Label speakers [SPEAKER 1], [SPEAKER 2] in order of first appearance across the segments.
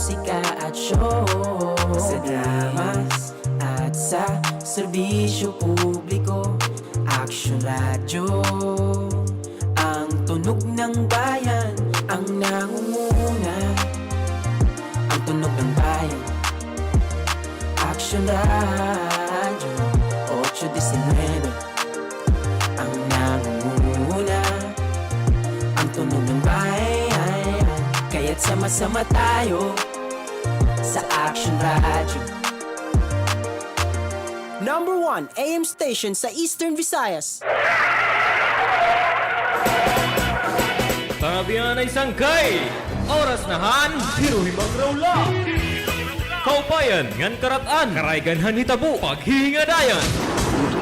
[SPEAKER 1] musika at show, sa dramas at sa serbisyo publiko. Action Radio, ang tunog ng bayan, ang nangunguna, ang tunog ng bayan. Action Radio 8-19, ang nangunguna, ang tunog ng bayan. Kaya't sama-sama tayo sa Action Radio. Number 1 AM station sa Eastern Visayas.
[SPEAKER 2] Tarabian ay sangkay. Oras nahan, Hiruhimanraw lang. Kaupayan, ngan karatan, karayganhan hitabo, paghihingadayan.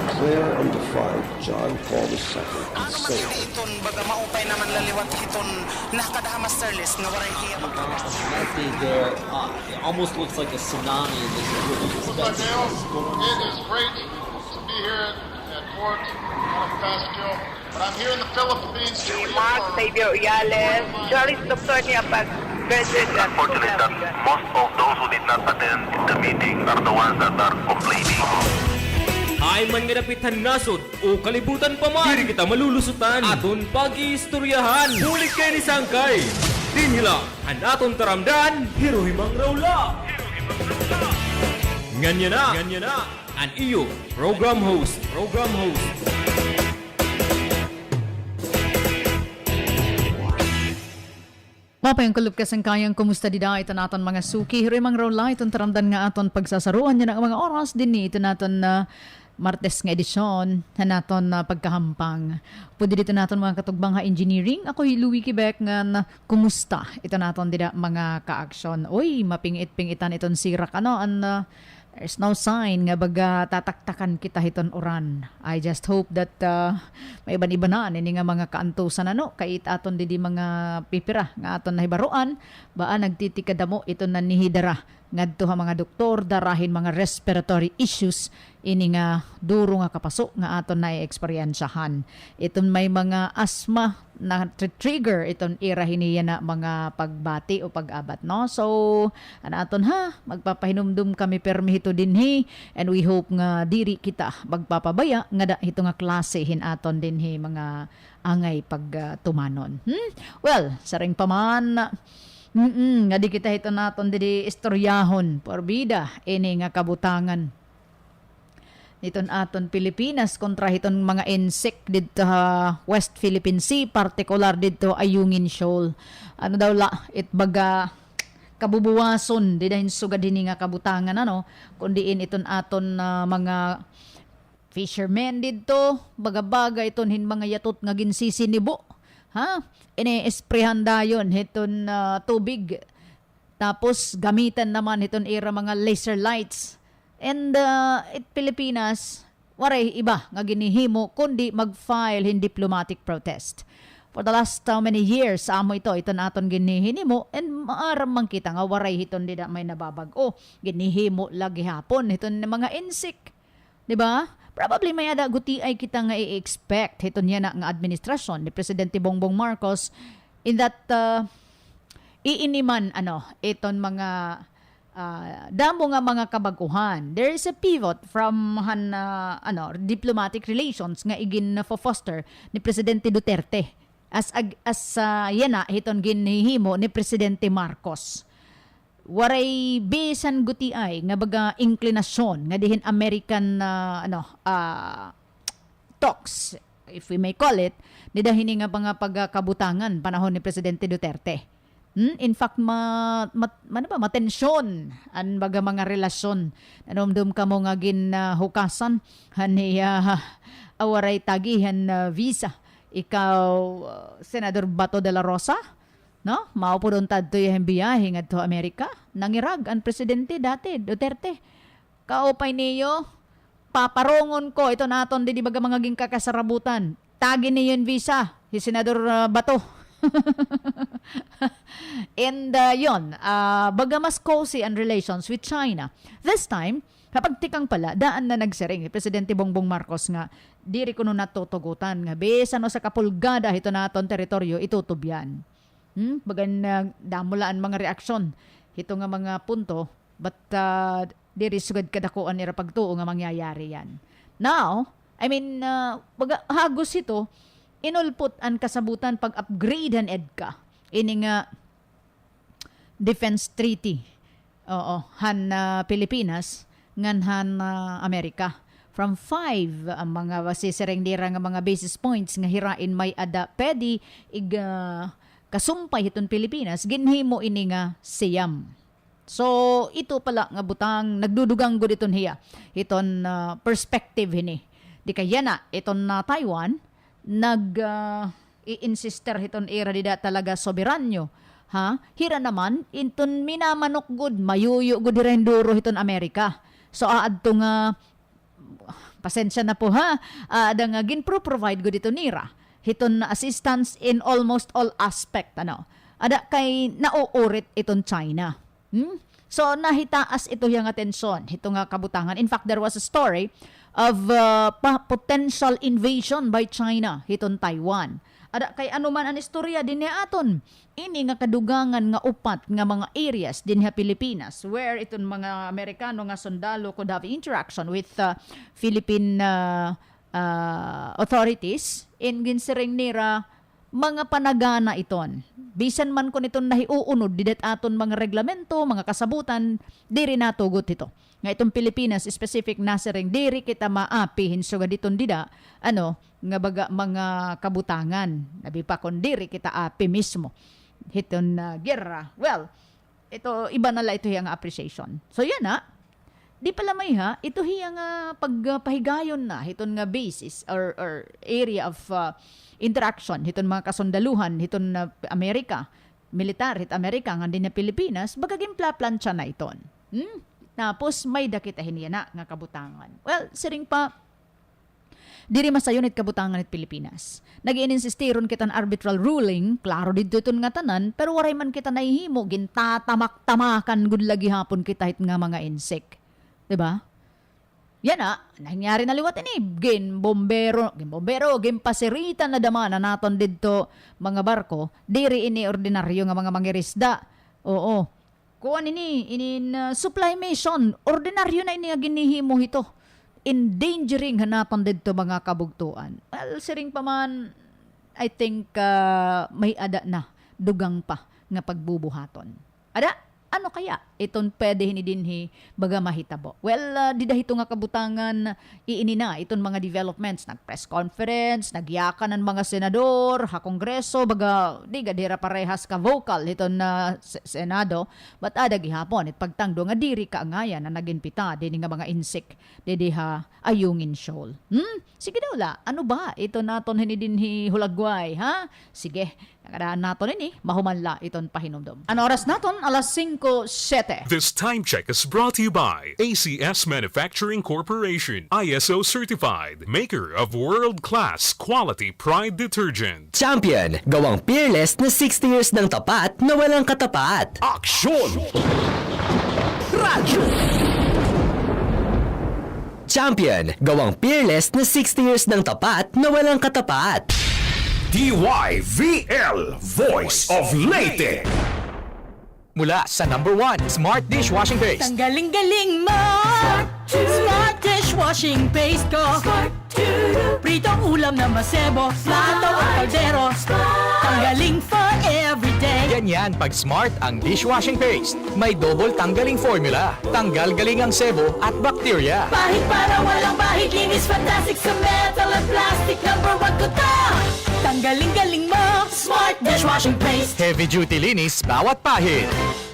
[SPEAKER 3] Declare and define John Paul II.
[SPEAKER 4] Ano man hindi iton, baga maupay naman laliwat iton nakadaha masterless nga waray hiya.
[SPEAKER 5] Likely there, it almost looks like a tsunami in this
[SPEAKER 6] It is great to be here at Fort Pascal, but I'm here in the Philippines to
[SPEAKER 7] Mark Xavier Uyales, Joris Dr. niya pag-graduate at
[SPEAKER 8] Unfortunately, that most of those who did not attend the meeting are the ones that are complaining.
[SPEAKER 2] Ay man nga napitan nasod o kalibutan pa man, diri kita malulusutan aton pag-iistoryahan. Bulik kay ni sangkay dinhila han aton taramdan, Hiruhimanraw lang. Nganya na an iyo program host.
[SPEAKER 9] Mapayang kulub kasangkayang kumusta dida ito naton mga suki. Hiruhimanraw la itong taramdan nga aton pagsasaruan niya ng mga oras din ni ito naton Martes nga edisyon na naton pagkahampang. Pwede dito naton mga katugbang ha engineering. Ako'y Louie Quebec nga kumusta ito naton dida mga ka-aksyon. Uy, mapingit-pingitan iton sirak there's no sign nga baga tataktakan kita hiton oran. I just hope that may iban-iba na ini nga mga kaantusan kait aton didi mga pipira nga aton nahibaruan baan nagtitikadamo ito na nihidara ngadto ha mga doktor darahin mga respiratory issues ini nga duro nga kapaso nga aton na eksperyensyahan. Iton may mga asthma na trigger iton ira hiniya na mga pagbati o pag-abat no. So aton magpapahinumdum kami permihito dinhi and we hope nga diri kita magpapabaya nga ito nga klase hin aton dinhi mga angay pagtumanon. Well, saring paman nga di kita ito naton di istoryahon porbida ini nga kabutangan niton aton Pilipinas kontra hiton mga insect dito West Philippine Sea, particular dito Ayungin Shoal. Ano daw la itbaga kabubuwason di dahin sugad dini nga kabutangan kundiin iton aton mga fishermen dito baga-baga iton hin mga yatot nga ginsisinibo ini-esprehan dayon hiton tubig. Tapos gamitan naman hiton ira mga laser lights. And Pilipinas waray iba nga ginihimo kundi mag-file hin diplomatic protest. For the last how many years amo ito naton ginihinimo and maaram man kita nga waray hiton dida may nababag-o. Ginihimo lagi hapon hiton mga insect. Di ba? Probably may ada guti ay kita nga i-expect hiton niya na nga administrasyon ni Presidente Bongbong Marcos in that iiniman iton mga damo nga mga kabaguhan. There is a pivot from diplomatic relations nga igin foster ni Presidente Duterte as yana hiton ginhimo ni Presidente Marcos. Waray bisan guti ay nga baga inklinasyon nga dihin American talks, if we may call it, ni dahini nga mga pagkabutangan panahon ni Presidente Duterte. In fact, matensyon ang baga mga relasyon. Nanumdum ka mo nga hukasan awaray tagihan visa. Ikaw, Senador Bato de la Rosa, no? Maupo doon tadto yung biyahe nga to Amerika. Nangirag ang presidente dati, Duterte. Kaupay niyo, paparongon ko, ito naton di baga mga ging kakasarabutan. Tagi niyo yung visa, si Senador Bato. And baga mas cozy ang relations with China. This time, kapag tikang pala, daan na nagsiring Presidente Bongbong Marcos nga diri kuno natutugutan nga besan o sa kapulgada ito naton teritoryo itutubyan. Bagan damulaan mga reaksyon ito nga mga punto, but diri sugad kadakuan nira pagtuo nga mangyayari yan. Now, I mean, hagos ito, inulpot ang kasabutan pag-upgrade han EDCA. Ini nga defense treaty. Oo, han Pilipinas, ngan han Amerika. From 5 ang mga wasisireng dira nga mga basis points nga hirain may ada pedi kasumpay hiton Pilipinas ginhimo ini nga siyam. So ito pala nga butang nagdudugang gud iton hiya. Iton perspective hini. Di kaya na iton na Taiwan i-insister hiton era dida talaga soberanyo. Ha? Hira naman inton minamanok gud mayuyo gud direnduro hiton Amerika. So aadto nga pasensya na po ha. Ada nga ginpro-provide ko dito nira. Hiton assistance in almost all aspect. Ada kay nauurit iton China. So nahitaas ito yung atensyon. Ito nga kabutangan. In fact, there was a story of potential invasion by China hiton Taiwan. Ada kay anuman ang istorya din ni aton. Ini nga kadugangan nga upat nga mga areas din sa Pilipinas where iton mga Amerikano nga sundalo could have interaction with Philippine authorities in ginsiring nira mga panagana iton. Bisan man kun iton nahiuunod didet aton mga reglamento, mga kasabutan, diri natugot ito. Nga itong Pilipinas specific nasiring diri kita maapi hinsuga diton dida nga baga mga kabutangan nabi pa kun diri kita api mismo hiton gera. Well, ito iba na la ito yang appreciation. So yan di pala may ito hiyang pagpahigayon na hiton nga basis or area of interaction hiton mga kasundaluhan hiton Amerika militar hit Amerika nga din na Pilipinas bagaging plansya na iton. Tapos may dakita hiniya na nga kabutangan. Well, siring pa diri masayunit kabutangan it Pilipinas. Nag-iinsistiron kita arbitral ruling, klaro dito iton nga tanan, pero waray man kita nahihimo gintatamak-tamakan gud lagi hapon kita hit nga mga insect. 'Di ba? Yan nangyari na liwat ini gin bombero, pasirita na dama na naton didto mga barko, diri ini ordinaryo nga mga mangirisda. Oo. Kuan ini supply mission, ordinaryo na ini nga ginihimo ito. Endangering hanapan dito mga kabugtuan. Well, siring pa man, I think may ada na, dugang pa nga pagbubuhaton. Ada? Ano kaya? Iton pwede hinidinhi baga mahitabo. Well, di dahito nga kabutangan iini na iton mga developments, nag-press conference, nagyakan ng mga senador, kongreso, baga di gadira parehas ka vocal iton na senado, but ada gihapon it pagtangdo nga diri ka ngayan na naginpita din nga mga insect dedi ha ayungin shoal. Sige daw la, ano ba? Ito naton hinidinhi hulagway, ha? Sige, nagadaan naton ini, mahumanla iton pahinumdom. Ano oras naton? Alas 5:07.
[SPEAKER 10] This time check is brought to you by ACS Manufacturing Corporation, ISO certified, maker of world-class quality Pride detergent.
[SPEAKER 11] Champion, gawang peerless na 60 years ng tapat na walang katapat.
[SPEAKER 10] Aksyon!
[SPEAKER 11] Radyo! Champion, gawang peerless na 60 years ng tapat na walang katapat.
[SPEAKER 10] DYVL, Voice of Leyte.
[SPEAKER 12] Mula sa #1 Smart Dishwashing Paste.
[SPEAKER 13] Tanggaling-galing mo! Smart Dishwashing Paste ko. Pritong ulam na masebo, plato at kaldero. Tanggaling for everyday.
[SPEAKER 12] Ganyan pag Smart ang dishwashing paste. May double tanggaling formula. Tanggal galing ang sebo at bakterya.
[SPEAKER 13] Bahid para walang bahid, linis fantastic sa metal at plastic. #1 ko to! Tanggaling-galing mo! Smart Dishwashing Paste.
[SPEAKER 12] Heavy duty linis bawat pahid.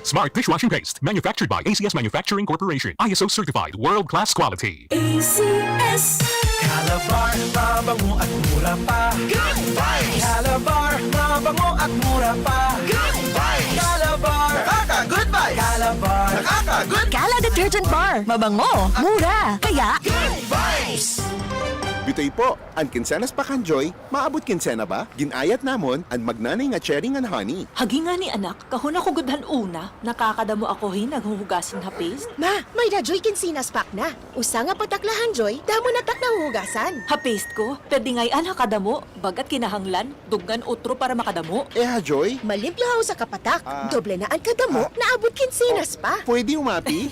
[SPEAKER 10] Smart Dishwashing Paste, manufactured by ACS Manufacturing Corporation, ISO certified, world-class quality.
[SPEAKER 13] ACS.
[SPEAKER 14] Calabar, mabango at mura pa. Good vibes! Calabar, mabango at mura pa. Good vibes! Calabar, nakaka-good vibes! Calabar, nakaka-good.
[SPEAKER 13] Cala Detergent Bar. Mabango, mura, kaya
[SPEAKER 14] good vibes!
[SPEAKER 15] Bitoy po, ang kinsenas pa kanjoy, maabot kinsena ba? Ginayat namon, ang magnanay nga cherry nga honey.
[SPEAKER 13] Hagi nga ni anak, kahon ako gudhan una, nakakadamo ako naghuhugasin ha paste.
[SPEAKER 16] Ma, may radyo'y kinsinas pak na. Usa nga pataklahan, Joy, damo na tak nahuhugasan.
[SPEAKER 13] Ha paste ko, pwede ngayon hakadamo, bagat kinahanglan, dugan utro para makadamo.
[SPEAKER 15] Ha, Joy?
[SPEAKER 16] Malimpyo haw sa kapatak, doble na ang kadamo, naabot kinsinas pa.
[SPEAKER 15] Pwede umapi?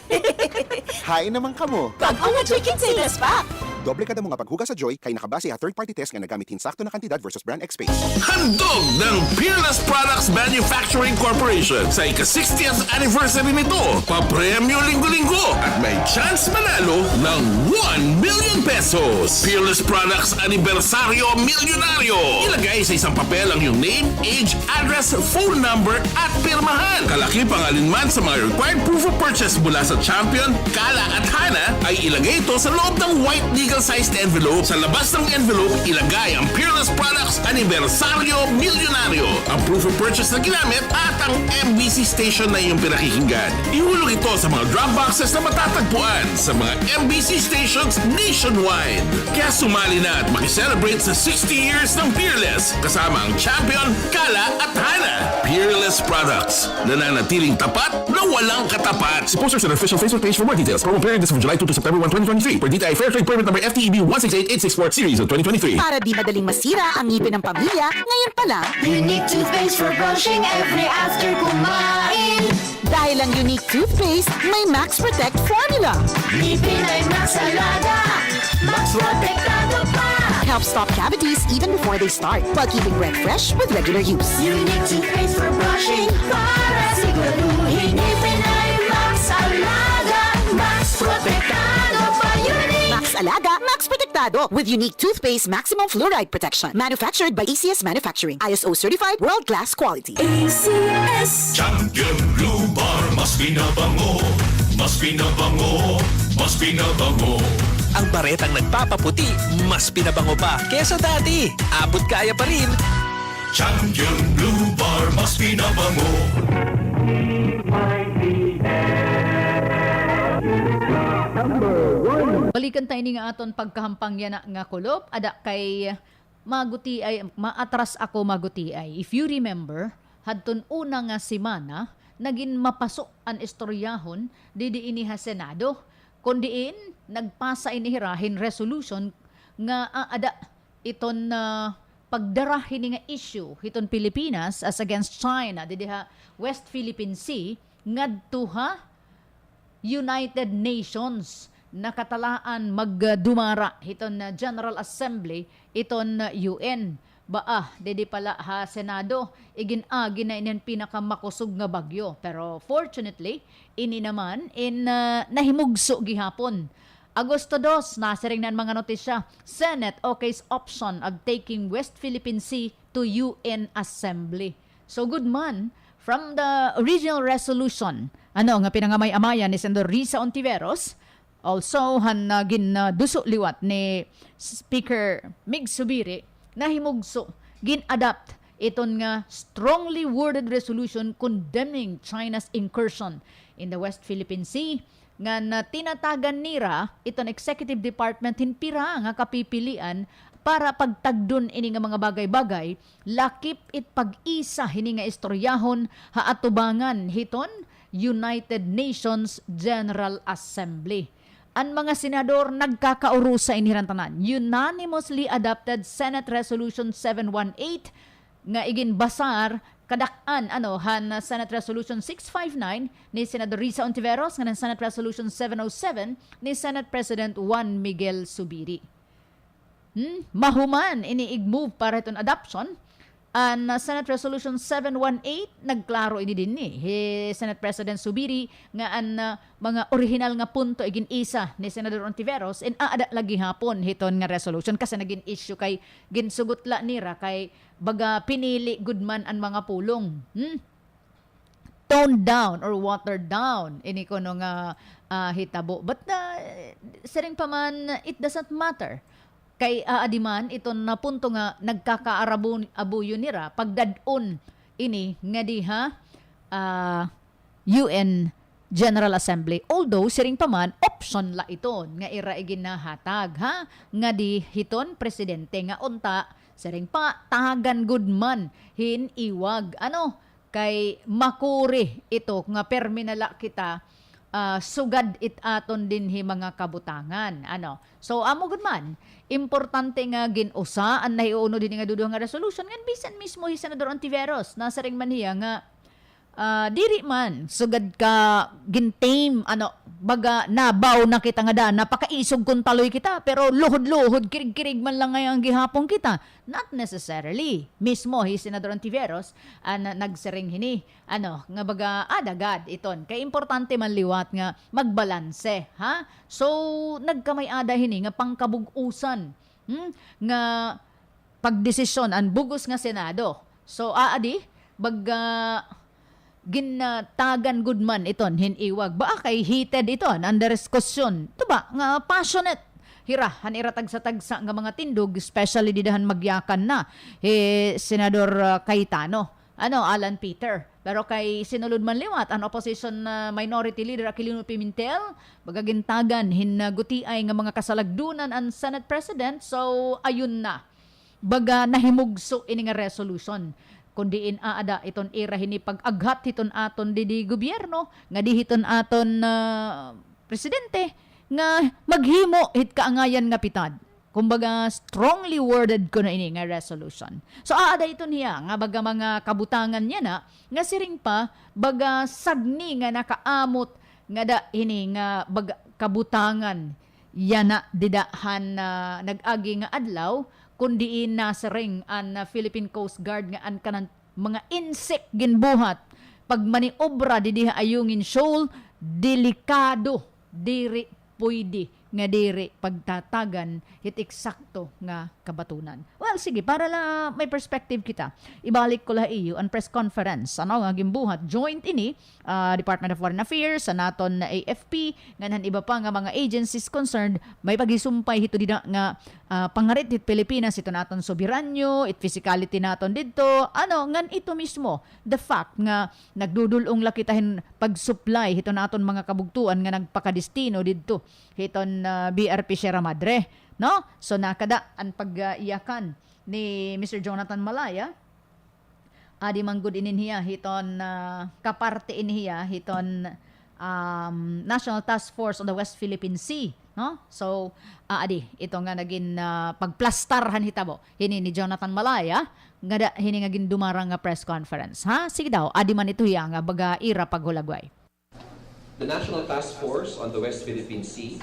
[SPEAKER 15] Hain naman kamo.
[SPEAKER 16] Bago nga Joy kinsinas pa.
[SPEAKER 15] Doble kada mo nga paghugas sa Joy kay nakabase ha third-party test nga nagamit hinsakto na kantidad versus brand X space.
[SPEAKER 17] Handog ng Peerless Products Manufacturing Corporation sa ika-60th anniversary nito. Papremyo linggo-linggo at may chance manalo ng 1 million pesos. Peerless Products Anibersaryo Milyonaryo. Ilagay sa isang papel ang iyong name, age, address, phone number at pirmahan. Kalaki pangalinman sa mga required proof of purchase mula sa Champion, Kala at Hana ay ilagay ito sa loob ng white legal-sized envelope. Sa labas ng envelope, ilagay ang Peerless Products Anibersaryo Milyonaryo. Ang proof of purchase na ginamit at ang MBC station na iyong pinakikinggan. Ihulog ito sa mga drop boxes na matatagpuan sa mga MBC stations nationwide. Kaya sumali na at makiselebrate sa 60 years ng Peerless kasama ang Champion, Kala at Hana. Peerless Products. Nananatiling tapat na walang katapat.
[SPEAKER 18] See posters on our official Facebook page for more details. Promo period is from July 2 to September 1, 2023. Per DTI Fair Trade Permit number FTEB 168864 Series of 2023.
[SPEAKER 19] Para di madaling masira ang ngipin ng pamilya, ngayon pa lang,
[SPEAKER 13] Unique toothpaste for brushing every after kumain.
[SPEAKER 19] dahil ang Unique Toothpaste may Max Protect formula.
[SPEAKER 13] Ngipin ay Max Alaga, Max Protektado pa.
[SPEAKER 19] Helps stop cavities even before they start, while keeping breath fresh with regular use.
[SPEAKER 13] Unique toothpaste for brushing, para siguraduhin ngipin ay Max Alaga, Max Protektado pa. Unique
[SPEAKER 19] Max Alaga, Max Protectado with Unique Toothpaste Maximum Fluoride Protection. Manufactured by ACS Manufacturing. ISO certified world-class quality.
[SPEAKER 13] ACS
[SPEAKER 17] Champion Blue Bar, mas binabango, mas binabango, mas binabango.
[SPEAKER 14] Ang baretang nagpapaputi, mas pinabango pa kesa dati. Abot kaya pa rin.
[SPEAKER 17] Champion Blue Bar, mas binabango.
[SPEAKER 9] Balikan tayo ni nga aton pagkahampang yan nga kulop. Ada kay maguti ay, maatras ako maguti ay. If you remember, hadton una nga simana, naging mapasok ang istoryahon, didiin ha Senado. Kundiin, nagpasa inihirahin resolution nga ada iton pagdarahin nga issue hiton Pilipinas as against China, didiha West Philippine Sea, ngadto ha United Nations nakatalaan magdumara hiton General Assembly iton UN baa dedi pala ha Senado igin-agi na inen pinakamakusog nga bagyo, pero fortunately ini naman in nahimugso gihapon. Agosto 2 nasiring nan mga notisya, Senate okays option of taking West Philippine Sea to UN Assembly. So good man from the original resolution nga pinangamay-amayan ni Senator Risa Ontiveros. Also, duso liwat ni Speaker Mig Subiri na himugso, gin-adapt iton nga strongly worded resolution condemning China's incursion in the West Philippine Sea nga na tinatagan nira iton Executive Department hinpira nga kapipilian para pagtagdon ini nga mga bagay-bagay, lakip it pag-isa hini nga istoryahon haatubangan hiton United Nations General Assembly. Ang mga senador nagkakauro sa inirantanan. Unanimously adopted Senate Resolution 718 nga igin basar kadaan Senate Resolution 659 ni Senador Risa Ontiveros nga Senate Resolution 707 ni Senate President Juan Miguel Subiri. Mahuman ini-move para itong adoption. Ang Senate Resolution 718 nagklaro ini din ni Senate President Subiri nga ang mga original nga punto igin isa ni Senador Ontiveros in aada lagi hapon hiton nga resolution kasi naging issue kay ginsugutla nira kay baga pinili goodman ang mga pulong. Toned down or watered down ini kono nga hitabo, but sering pa man it doesn't matter. Kay adiman iton na punto nga nagkakaarabuyo nira pagdadon ini nga diha UN General Assembly. Although, siring pa man, option la iton nga ira iginahatag, ha? Nga di hiton presidente nga unta, siring pa, tahagan good man, hiniwag. Ano? Kay makuri ito nga perminala kita sugad it aton din hi mga kabutangan. Ano? So, amo good man, importante nga ginusa, ang naiuno din nga duduha nga resolution, nga bisan mismo hi Senador Ontiveros, nasa ring man hiya nga, diri man sugad ka gintame baga nabaw na kita nga daan napakaisog kung taloy kita pero luhod-luhod kirig-kirig man lang ngayang gihapon kita, not necessarily mismo hi Senador Ontiveros nagsering hini nga baga adagad iton kay importante man liwat nga magbalanse, ha? So nagkamay ada hini nga pangkabug-usan nga pagdesisyon ang bugos nga Senado. So adi baga ginatagan good man iton hiniwag ba kay heated iton under discussion ito ba nga passionate hirahan iratag sa tagsa nga mga tindog especially didahan magyakan na Senador Cayetano Alan Peter pero kay sinulod man liwat ang opposition minority leader Aquilino Pimentel bagagintagan hinaguti ay nga mga kasalagdunan ang Senate President. So ayun na baga nahimugso ini nga resolution kundi aada iton ira hini pag-aghat hiton aton di gobyerno nga di hiton aton presidente nga maghimo hit kaangayan nga pitad. Kumbaga strongly worded ko na ini nga resolution. So aada iton hiya nga baga mga kabutangan niya na nga siring pa baga sagni nga nakaamot nga da hini nga baga kabutangan yana didahan nag-agi nga adlaw kundi nasa ring an Philippine Coast Guard nga an kanan mga insect ginbuhat pag maniobra didiha ayungin shoal delikado diri pwede nga diri pagtatagan hit eksakto nga kabatunan. Well, sige, para la may perspective kita, ibalik ko la iyo ang press conference nga gimbuhat joint ini Department of Foreign Affairs sa naton na AFP nganan iba pa nga mga agencies concerned may pagisumpay hito dida nga pangarit hit Pilipinas ito naton soberanyo it physicality naton didto ngan ito mismo the fact nga nagdudulong lakitahin pag-supply hito naton mga kabugtuan nga nagpakadestino didto hiton BRP Sierra Madre, no? So nakada ang pag-iyakan ni Mr. Jonathan Malaya adi manggod ininhiya hiton kaparte inhiya hiton National Task Force on the West Philippine Sea, no? So adi ito nga naging pagplastarhan hitabo hini ni Jonathan Malaya nga hini nga gindumarang nga press conference, ha? Sige daw adi man ito hiya nga baga ira paghulagway.
[SPEAKER 20] The National Task Force on the West Philippine Sea,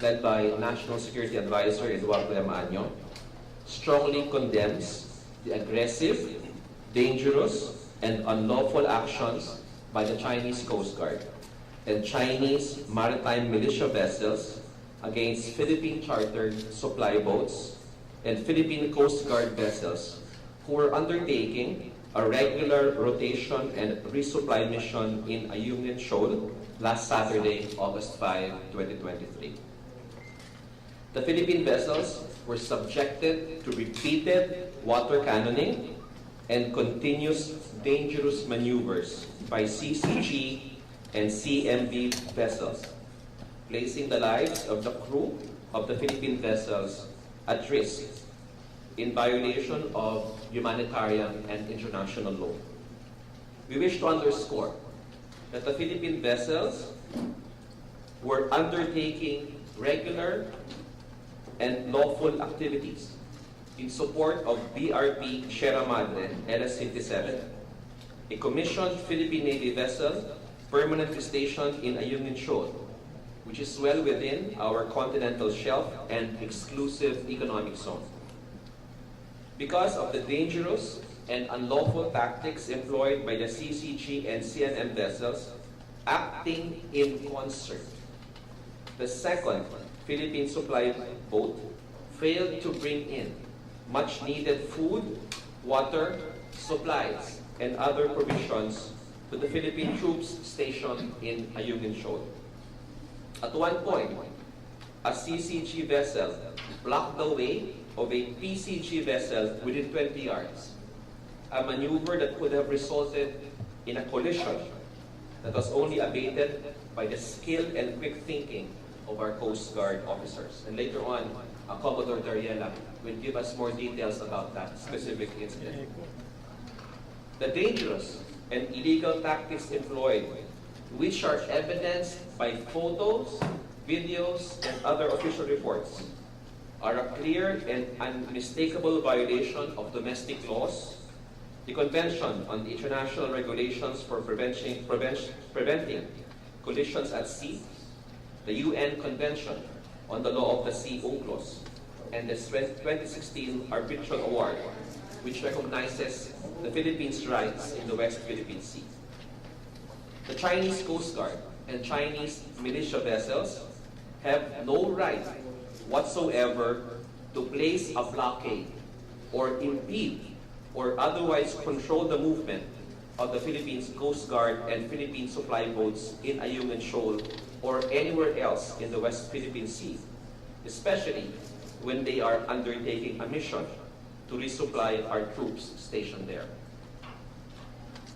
[SPEAKER 20] led by National Security Advisor Eduardo Emaño, strongly condemns the aggressive, dangerous, and unlawful actions by the Chinese Coast Guard and Chinese maritime militia vessels against Philippine chartered supply boats and Philippine Coast Guard vessels who were undertaking a regular rotation and resupply mission in Ayungin Shoal last Saturday, August 5, 2023. The Philippine vessels were subjected to repeated water cannoning and continuous dangerous maneuvers by CCG and CMV vessels, placing the lives of the crew of the Philippine vessels at risk in violation of humanitarian and international law. We wish to underscore that the Philippine vessels were undertaking regular and lawful activities in support of BRP Sierra Madre LS-57, a commissioned Philippine Navy vessel permanently stationed in Ayungin Shoal, which is well within our continental shelf and exclusive economic zone. Because of the dangerous and unlawful tactics employed by the CCG and CNM vessels acting in concert, the second Philippine supply boat failed to bring in much needed food, water, supplies, and other provisions to the Philippine troops stationed in Ayungin Shoal. At one point, a CCG vessel blocked the way of a PCG vessel within 20 yards, a maneuver that could have resulted in a collision that was only abated by the skill and quick thinking of our Coast Guard officers. And later on, Commodore Dariela will give us more details about that specific incident. The dangerous and illegal tactics employed, which are evidenced by photos, videos, and other official reports, are a clear and unmistakable violation of domestic laws, the Convention on the International Regulations for Preventing Collisions at Sea, the UN Convention on the Law of the Sea, UNCLOS, and the 2016 Arbitral Award, which recognizes the Philippines' rights in the West Philippine Sea. The Chinese Coast Guard and Chinese militia vessels have no right whatsoever to place a blockade or impede or otherwise control the movement of the Philippines Coast Guard and Philippine supply boats in Ayungin Shoal or anywhere else in the West Philippine Sea, especially when they are undertaking a mission to resupply our troops stationed there.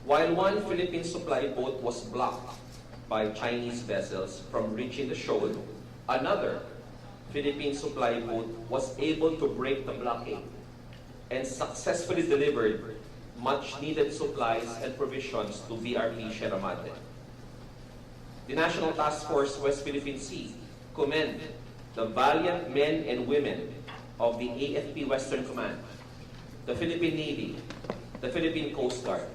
[SPEAKER 20] While one Philippine supply boat was blocked by Chinese vessels from reaching the shoal, another Philippine supply boat was able to break the blockade and successfully delivered much-needed supplies and provisions to BRP Sierra Madre. The National Task Force West Philippine Sea commend the valiant men and women of the AFP Western Command, the Philippine Navy, the Philippine Coast Guard,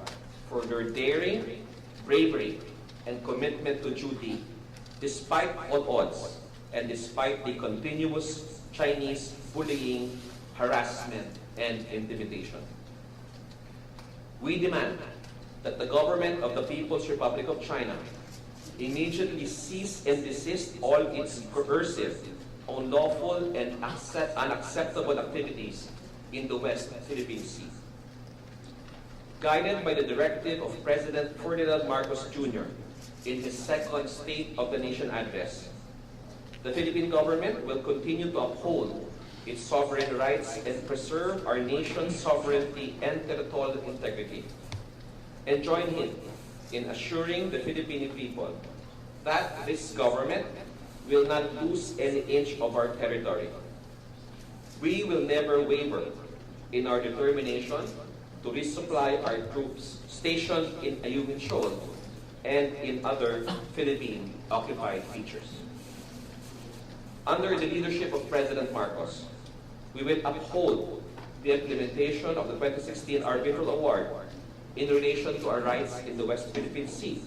[SPEAKER 20] for their daring, bravery, and commitment to duty despite all odds and despite the continuous Chinese bullying, harassment, and intimidation. We demand that the government of the People's Republic of China immediately cease and desist all its coercive, unlawful, and unacceptable activities in the West Philippine Sea. Guided by the directive of President Ferdinand Marcos Jr. in his second State of the Nation address, the Philippine government will continue to uphold its sovereign rights and preserve our nation's sovereignty and territorial integrity, and join him in assuring the Filipino people that this government will not lose any inch of our territory. We will never waver in our determination to resupply our troops stationed in Ayungin Shoal and in other Philippine-occupied features. Under the leadership of President Marcos, we will uphold the implementation of the 2016 Arbitral Award in relation to our rights in the West Philippine Sea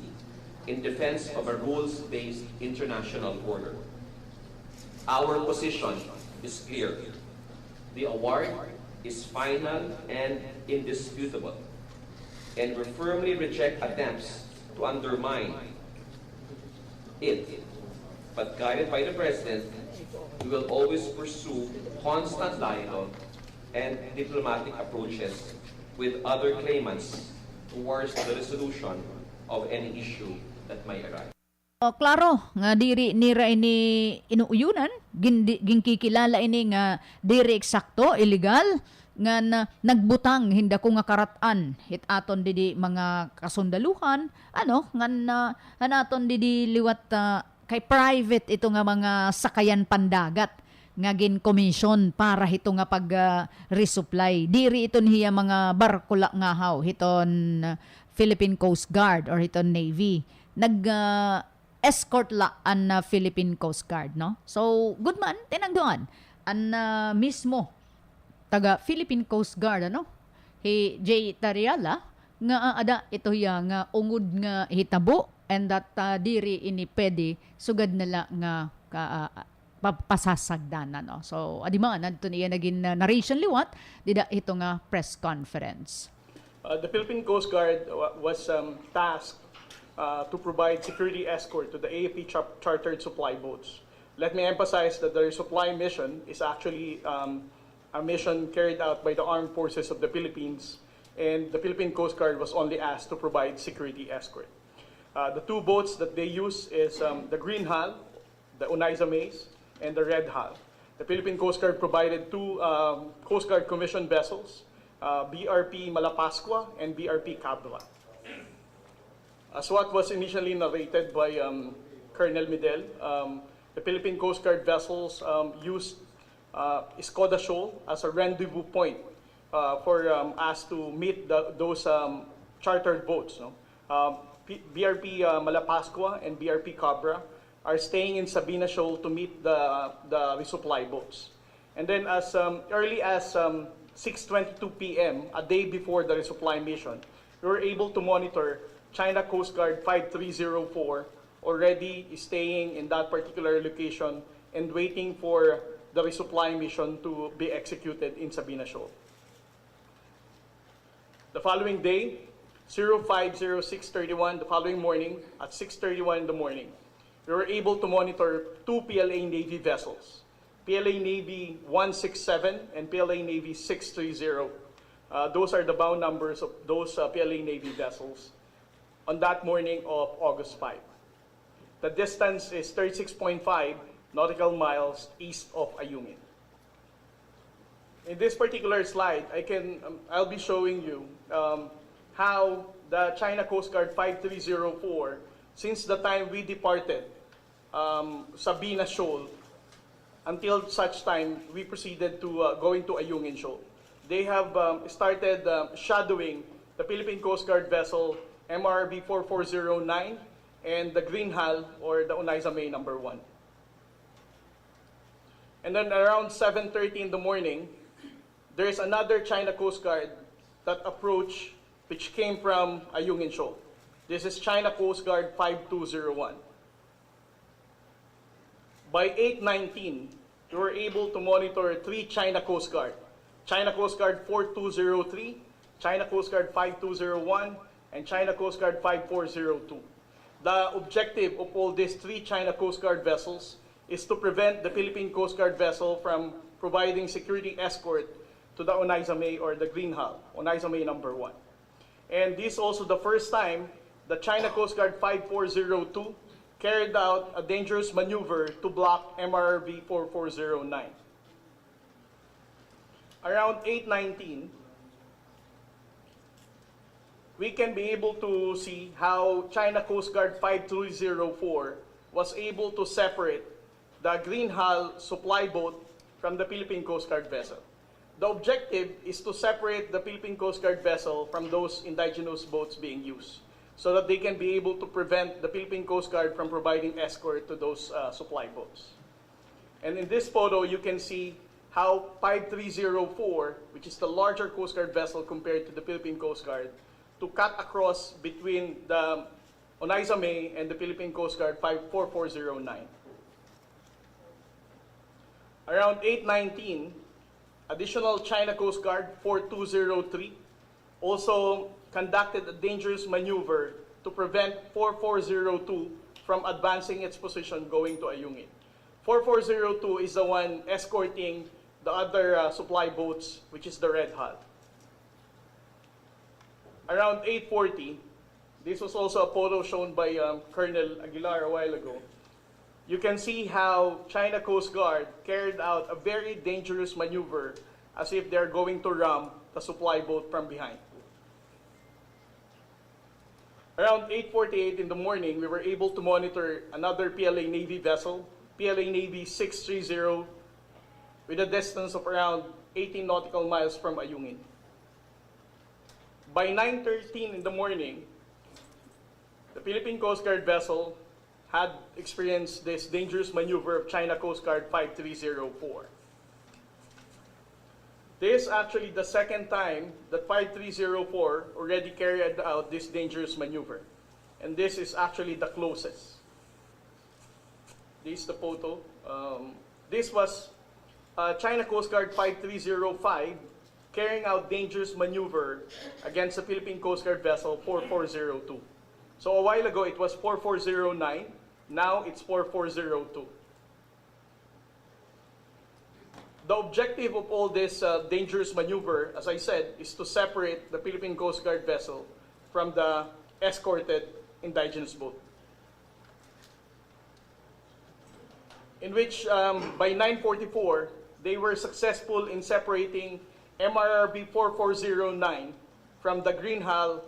[SPEAKER 20] in defense of a rules-based international order. Our position is clear. The award is final and indisputable, and we firmly reject attempts to undermine it. But guided by the President, we will always pursue constant dialogue and diplomatic approaches with other claimants towards the resolution of any issue that may arise.
[SPEAKER 9] Klaro nga diri nira ini inuuyunan ginkikilala ini nga diri eksakto illegal nga nagbutang hinda ko nga karatan hit aton didi mga kasundaluhan nga hanaton didi liwat kay private ito nga mga sakayan pandagat nga gin-commission para hito nga pag resupply. Diri iton hiya mga barko la nga haw hiton Philippine Coast Guard or hiton Navy. Escort la an Philippine Coast Guard, no? So, good man, tinagdoan. An mismo taga Philippine Coast Guard, J. Tariala, nga ada ito hiya nga ungod nga hitabo and that diri ini pwede sugad nala nga papasasagdanan, no? So, adima nadto niya naging narration liwat dida ito nga press conference.
[SPEAKER 21] The Philippine Coast Guard was tasked to provide security escort to the AFP chartered supply boats. Let me emphasize that the supply mission is actually a mission carried out by the Armed Forces of the Philippines, and the Philippine Coast Guard was only asked to provide security escort. The two boats that they use is the green hull, the Unaiza Maze, and the red hull. The Philippine Coast Guard provided two Coast Guard commissioned vessels, BRP Malapascua and BRP Cabra. As what was initially narrated by Colonel Midel, the Philippine Coast Guard vessels used Escoda Shoal as a rendezvous point for us to meet those chartered boats. No? BRP Malapascua and BRP Cabra are staying in Sabina Shoal to meet the resupply boats. And then as early as 6:22 p.m., a day before the resupply mission, we were able to monitor China Coast Guard 5304 already staying in that particular location and waiting for the resupply mission to be executed in Sabina Shoal. The following day, 050631, the following morning, at 6:31 in the morning, we were able to monitor two PLA Navy vessels, PLA Navy 167 and PLA Navy 630. Those are the bound numbers of those PLA Navy vessels on that morning of August 5. The distance is 36.5 nautical miles east of Ayungin. In this particular slide, I'll be showing you how the China Coast Guard 5304, since the time we departed Sabina Shoal, until such time we proceeded to going to Ayungin Shoal. They have started shadowing the Philippine Coast Guard vessel MRB 4409 and the Green Hull or the Onaiza May number 1. And then around 7:30 in the morning, there is another China Coast Guard that approached, which came from Ayungin Shoal. This is China Coast Guard 5201. By 8:19, we were able to monitor three China Coast Guard. China Coast Guard 4203, China Coast Guard 5201, and China Coast Guard 5402. The objective of all these three China Coast Guard vessels is to prevent the Philippine Coast Guard vessel from providing security escort to the Onaiza May or the Green Hull, Onaiza May number 1. And this is also the first time the China Coast Guard 5402 carried out a dangerous maneuver to block MRV 4409. Around 8:19, we can be able to see how China Coast Guard 5304 was able to separate the Green Hull supply boat from the Philippine Coast Guard vessel. The objective is to separate the Philippine Coast Guard vessel from those indigenous boats being used, so that they can be able to prevent the Philippine Coast Guard from providing escort to those supply boats. And in this photo, you can see how 5304, which is the larger Coast Guard vessel compared to the Philippine Coast Guard, to cut across between the Onaiza May and the Philippine Coast Guard 4409. Around 8:19, additional China Coast Guard 4203 also conducted a dangerous maneuver to prevent 4402 from advancing its position going to Ayungin. 4402 is the one escorting the other supply boats, which is the Red Hull. Around 8:40, this was also a photo shown by Colonel Aguilar a while ago. You can see how China Coast Guard carried out a very dangerous maneuver as if they're going to ram the supply boat from behind. Around 8:48 in the morning, we were able to monitor another PLA Navy vessel, PLA Navy 630, with a distance of around 18 nautical miles from Ayungin. By 9:13 in the morning, the Philippine Coast Guard vessel had experienced this dangerous maneuver of China Coast Guard 5304. This is actually the second time that 5304 already carried out this dangerous maneuver. And this is actually the closest. This is the photo. This was China Coast Guard 5305 carrying out dangerous maneuver against the Philippine Coast Guard vessel 4402. So a while ago it was 4409, now it's 4402. The objective of all this dangerous maneuver, as I said, is to separate the Philippine Coast Guard vessel from the escorted indigenous boat. In which by 9:44, they were successful in separating MRRB 4409 from the Green Hull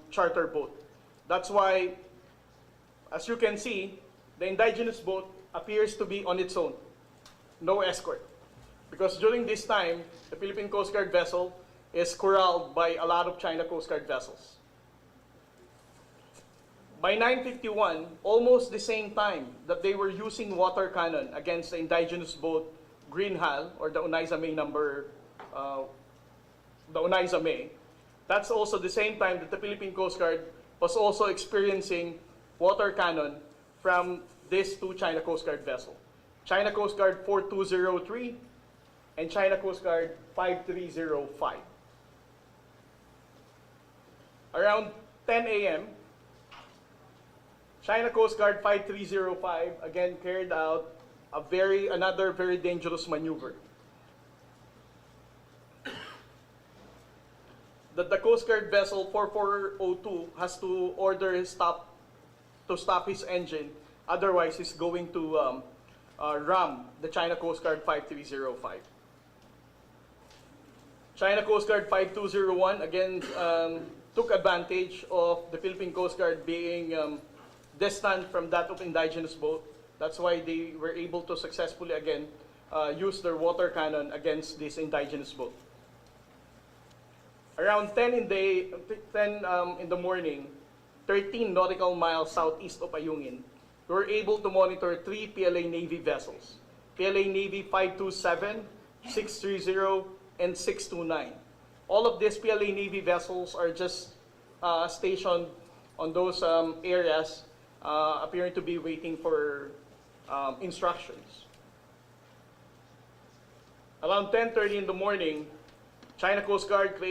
[SPEAKER 21] charter boat. That's why, as you can see, the indigenous boat appears to be on its own, no escort. Because during this time, the Philippine Coast Guard vessel is corralled by a lot of China Coast Guard vessels. By 9:51, almost the same time that they were using water cannon against the indigenous boat Green Hal, or the Unaiza May the Unaiza May, that's also the same time that the Philippine Coast Guard was also experiencing water cannon from these two China Coast Guard vessels. China Coast Guard 4203 and China Coast Guard 5305. Around 10 a.m., China Coast Guard 5305 again carried out another very dangerous maneuver. That the Coast Guard vessel 4402 has to order to stop his engine, otherwise he's going to ram the China Coast Guard 5305. China Coast Guard 5201 again took advantage of the Philippine Coast Guard being distant from that of indigenous boat. That's why they were able to successfully again use their water cannon against this indigenous boat. Around 10 in the morning, 13 nautical miles southeast of Ayungin, we were able to monitor 3 PLA Navy vessels. PLA Navy 527, 630, and 629. All of these PLA Navy vessels are just stationed on those areas, appearing to be waiting for instructions. Around 10:30 in the morning, China Coast Guard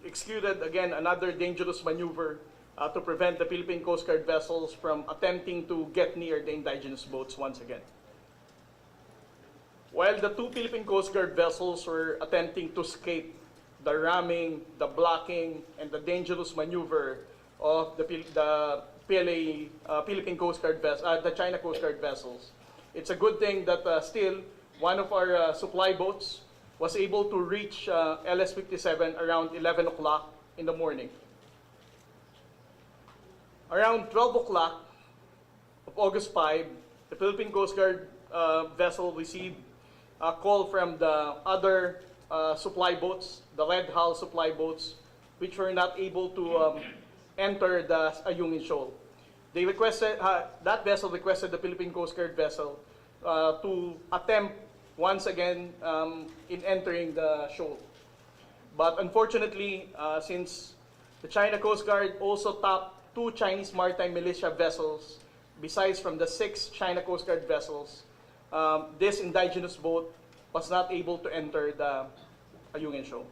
[SPEAKER 21] executed again another dangerous maneuver to prevent the Philippine Coast Guard vessels from attempting to get near the indigenous boats once again. While the two Philippine Coast Guard vessels were attempting to escape the ramming, the blocking, and the dangerous maneuver of the Philippine Coast Guard the China Coast Guard vessels, it's a good thing that still one of our supply boats was able to reach LS-57 around 11 o'clock in the morning. Around 12 o'clock of August 5, the Philippine Coast Guard vessel received a call from the other supply boats, the Red Hull supply boats, which were not able to enter the Ayungin Shoal. They requested, that vessel requested the Philippine Coast Guard vessel to attempt once again in entering the shoal. But unfortunately, since the China Coast Guard also tapped 2 Chinese maritime militia vessels, besides from the 6 China Coast Guard vessels, this indigenous boat was not able to enter the Ayungin Shoal.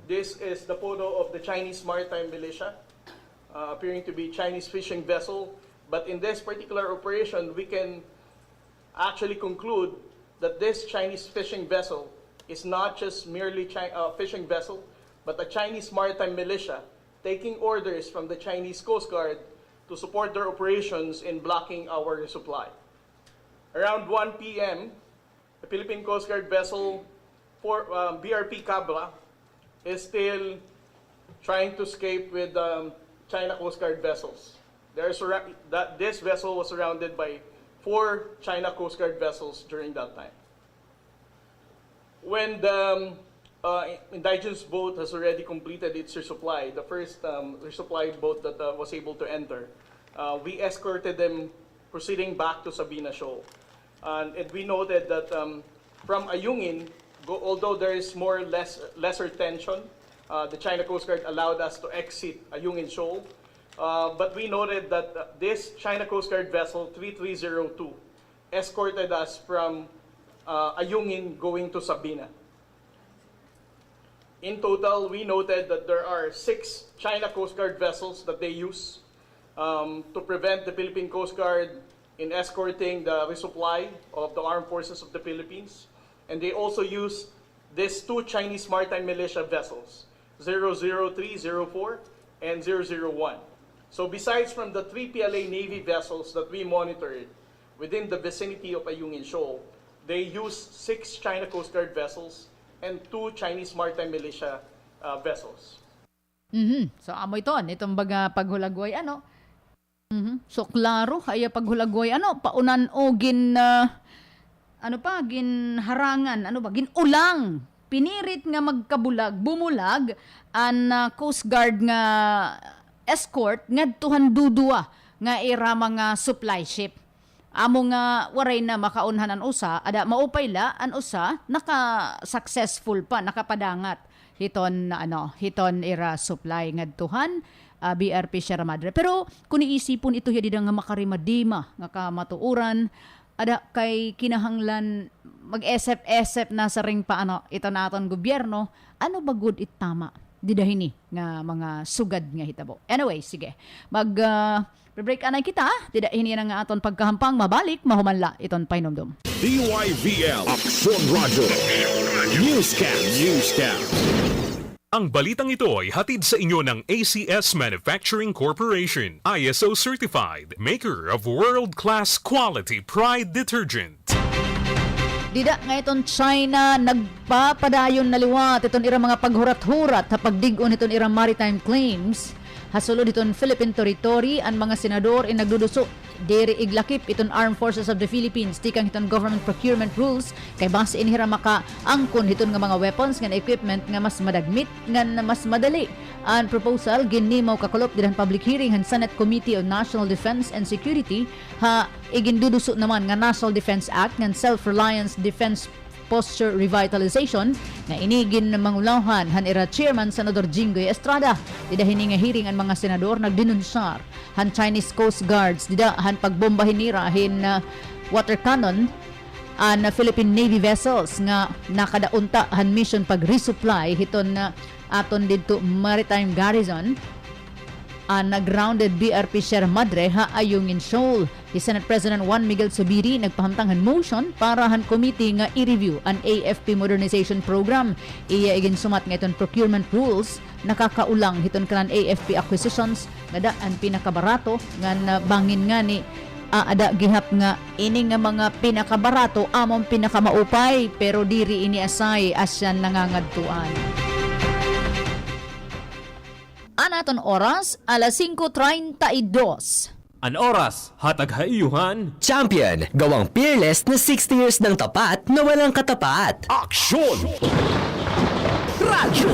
[SPEAKER 21] This is the photo of the Chinese maritime militia, appearing to be Chinese fishing vessel. But in this particular operation, we can actually conclude that this Chinese fishing vessel is not just merely a fishing vessel, but a Chinese maritime militia taking orders from the Chinese Coast Guard to support their operations in blocking our supply. Around 1 p.m., the Philippine Coast Guard vessel BRP Cabra is still trying to escape with China Coast Guard vessels. This vessel was surrounded by 4 China Coast Guard vessels during that time. When the indigenous boat has already completed its resupply, the first resupply boat that was able to enter, we escorted them proceeding back to Sabina Shoal. And we noted that from Ayungin, although there is lesser tension, the China Coast Guard allowed us to exit Ayungin Shoal. But we noted that this China Coast Guard vessel 3302 escorted us from Ayungin going to Sabina. In total, we noted that there are 6 China Coast Guard vessels that they use to prevent the Philippine Coast Guard in escorting the resupply of the armed forces of the Philippines. And they also use these 2 Chinese maritime militia vessels, 00304 and 001. So besides from the 3 PLA Navy vessels that we monitored within the vicinity of Ayungin Shoal, they used 6 China Coast Guard vessels and 2 Chinese maritime militia vessels.
[SPEAKER 9] So amoy ton itong baga paghulagway ano. So klaro kaya paghulagway ano paunan o gin gin harangan gin ulang pinirit nga magkabulag bumulag an Coast Guard nga escort ngadtuhan dudua nga ira mga supply ship. Amo nga waray na makaunhan an usa ada maupay la an usa naka successful pa nakapadangat hiton ira supply ngadtuhan BRP Sierra Madre. Pero kung iisipon ito ya didang nga makarimadima nga kamatuuran ada kay kinahanglan mag-esep-esep na sa ring pa ito naton gobyerno ano ba good itama didahini nga mga sugad nga hitabo. Anyway, sige. Break anay kita, didahini na nga aton pagkahampang mabalik mahumanla iton painomdom.
[SPEAKER 10] DYVL Aksyon Radyo Newscast. Ang balitang ito ay hatid sa inyo ng ACS Manufacturing Corporation, ISO certified, maker of world-class quality Pride detergent.
[SPEAKER 9] Dida nga iton China nagpapadayon na liwat iton ira mga paghurat-hurat pagdig-on iton ira maritime claims. Hasulod iton Philippine territory ang mga senador nagduduso diri iglakip iton Armed Forces of the Philippines tikang iton government procurement rules kay base inhira maka angkon iton nga mga weapons nga equipment nga mas madagmit nga mas madali. Ang proposal ginnimaw kakulop dihan public hearing han Senate Committee on National Defense and Security iginduduso naman nga National Defense Act nga Self-Reliance Defense Posture Revitalization na inigin ng mangulawhan han ira Chairman Senador Jinggoy Estrada. Didahini nga hearing ang mga senador nagdenunsyar han Chinese Coast Guards dida han pagbombahin nira water cannon an Philippine Navy vessels nga nakadaunta han mission pag-resupply hiton aton didto maritime garrison ang grounded BRP Sierra Madre ayungin Shoal. Si Senate President Juan Miguel Zubiri nagpahamtang motion para han committee nga i-review ang AFP modernization program. Iya igin sumat nga iton procurement rules nakakaulang hiton kanan AFP acquisitions nga daan pinakabarato nga bangin nga ni ada gihap nga ini nga mga pinakabarato among pinakamaupay pero diri ini asay asyan nangangadtuan. Anaton oras, alas 5:32.
[SPEAKER 2] An oras, hatag haiyuhan.
[SPEAKER 11] Champion, gawang peerless na 60 years ng tapat na walang katapat.
[SPEAKER 10] Aksyon!
[SPEAKER 11] Radyo!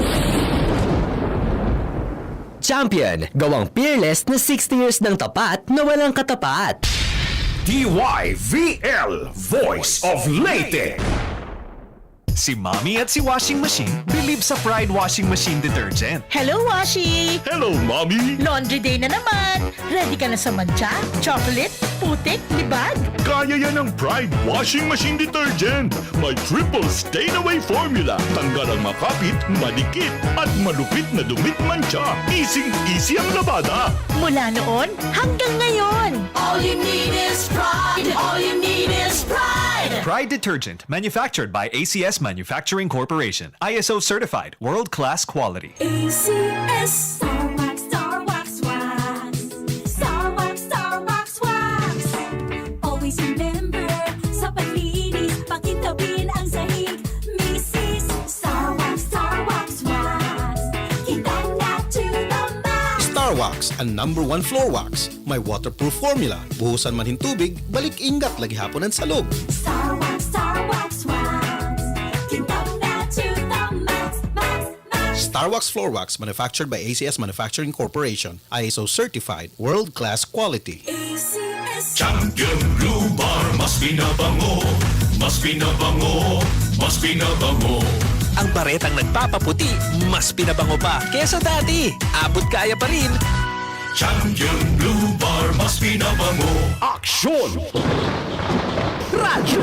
[SPEAKER 11] Champion, gawang peerless na 60 years ng tapat na walang katapat.
[SPEAKER 10] DYVL Voice of Leyte.
[SPEAKER 12] Si Mommy at si Washing Machine believe sa Pride Washing Machine Detergent.
[SPEAKER 13] Hello, Washi!
[SPEAKER 10] Hello, Mommy!
[SPEAKER 13] Laundry day na naman! Ready ka na sa mancha, chocolate, putik, libag?
[SPEAKER 10] Kaya yan ang Pride Washing Machine Detergent. May triple stain-away formula. Tanggal ang makapit, malikit, at malupit na dumit mancha. Easy ang labada.
[SPEAKER 13] Mula noon hanggang ngayon. All you need is pride. All you need is pride.
[SPEAKER 12] Pride Detergent, manufactured by ACS Manufacturing Corporation. ISO certified, world-class quality.
[SPEAKER 13] ACS Star Wax, Star Wax, Wax. Star Wax, Star Wax, Wax. Always remember, sa paglinis, pakitawin ang sahig. Mrs. Star Wax, Wax. Kita na to the max.
[SPEAKER 1] Star Wax, ang #1 floor wax. May waterproof formula. Buhusan man hin tubig, balik ingat lagi hapon ang salog.
[SPEAKER 13] Star Wax, Wax.
[SPEAKER 1] Star Wax Floor Wax, manufactured by ACS Manufacturing Corporation. ISO certified, world-class quality.
[SPEAKER 13] ACS
[SPEAKER 10] Champion Blue Bar, mas pinabango, mas pinabango, mas pinabango.
[SPEAKER 12] Ang baretang nagpapaputi, mas pinabango pa kesa dati. Abot kaya pa rin.
[SPEAKER 10] Champion Blue Bar, mas pinabango. Aksyon!
[SPEAKER 11] Radyo!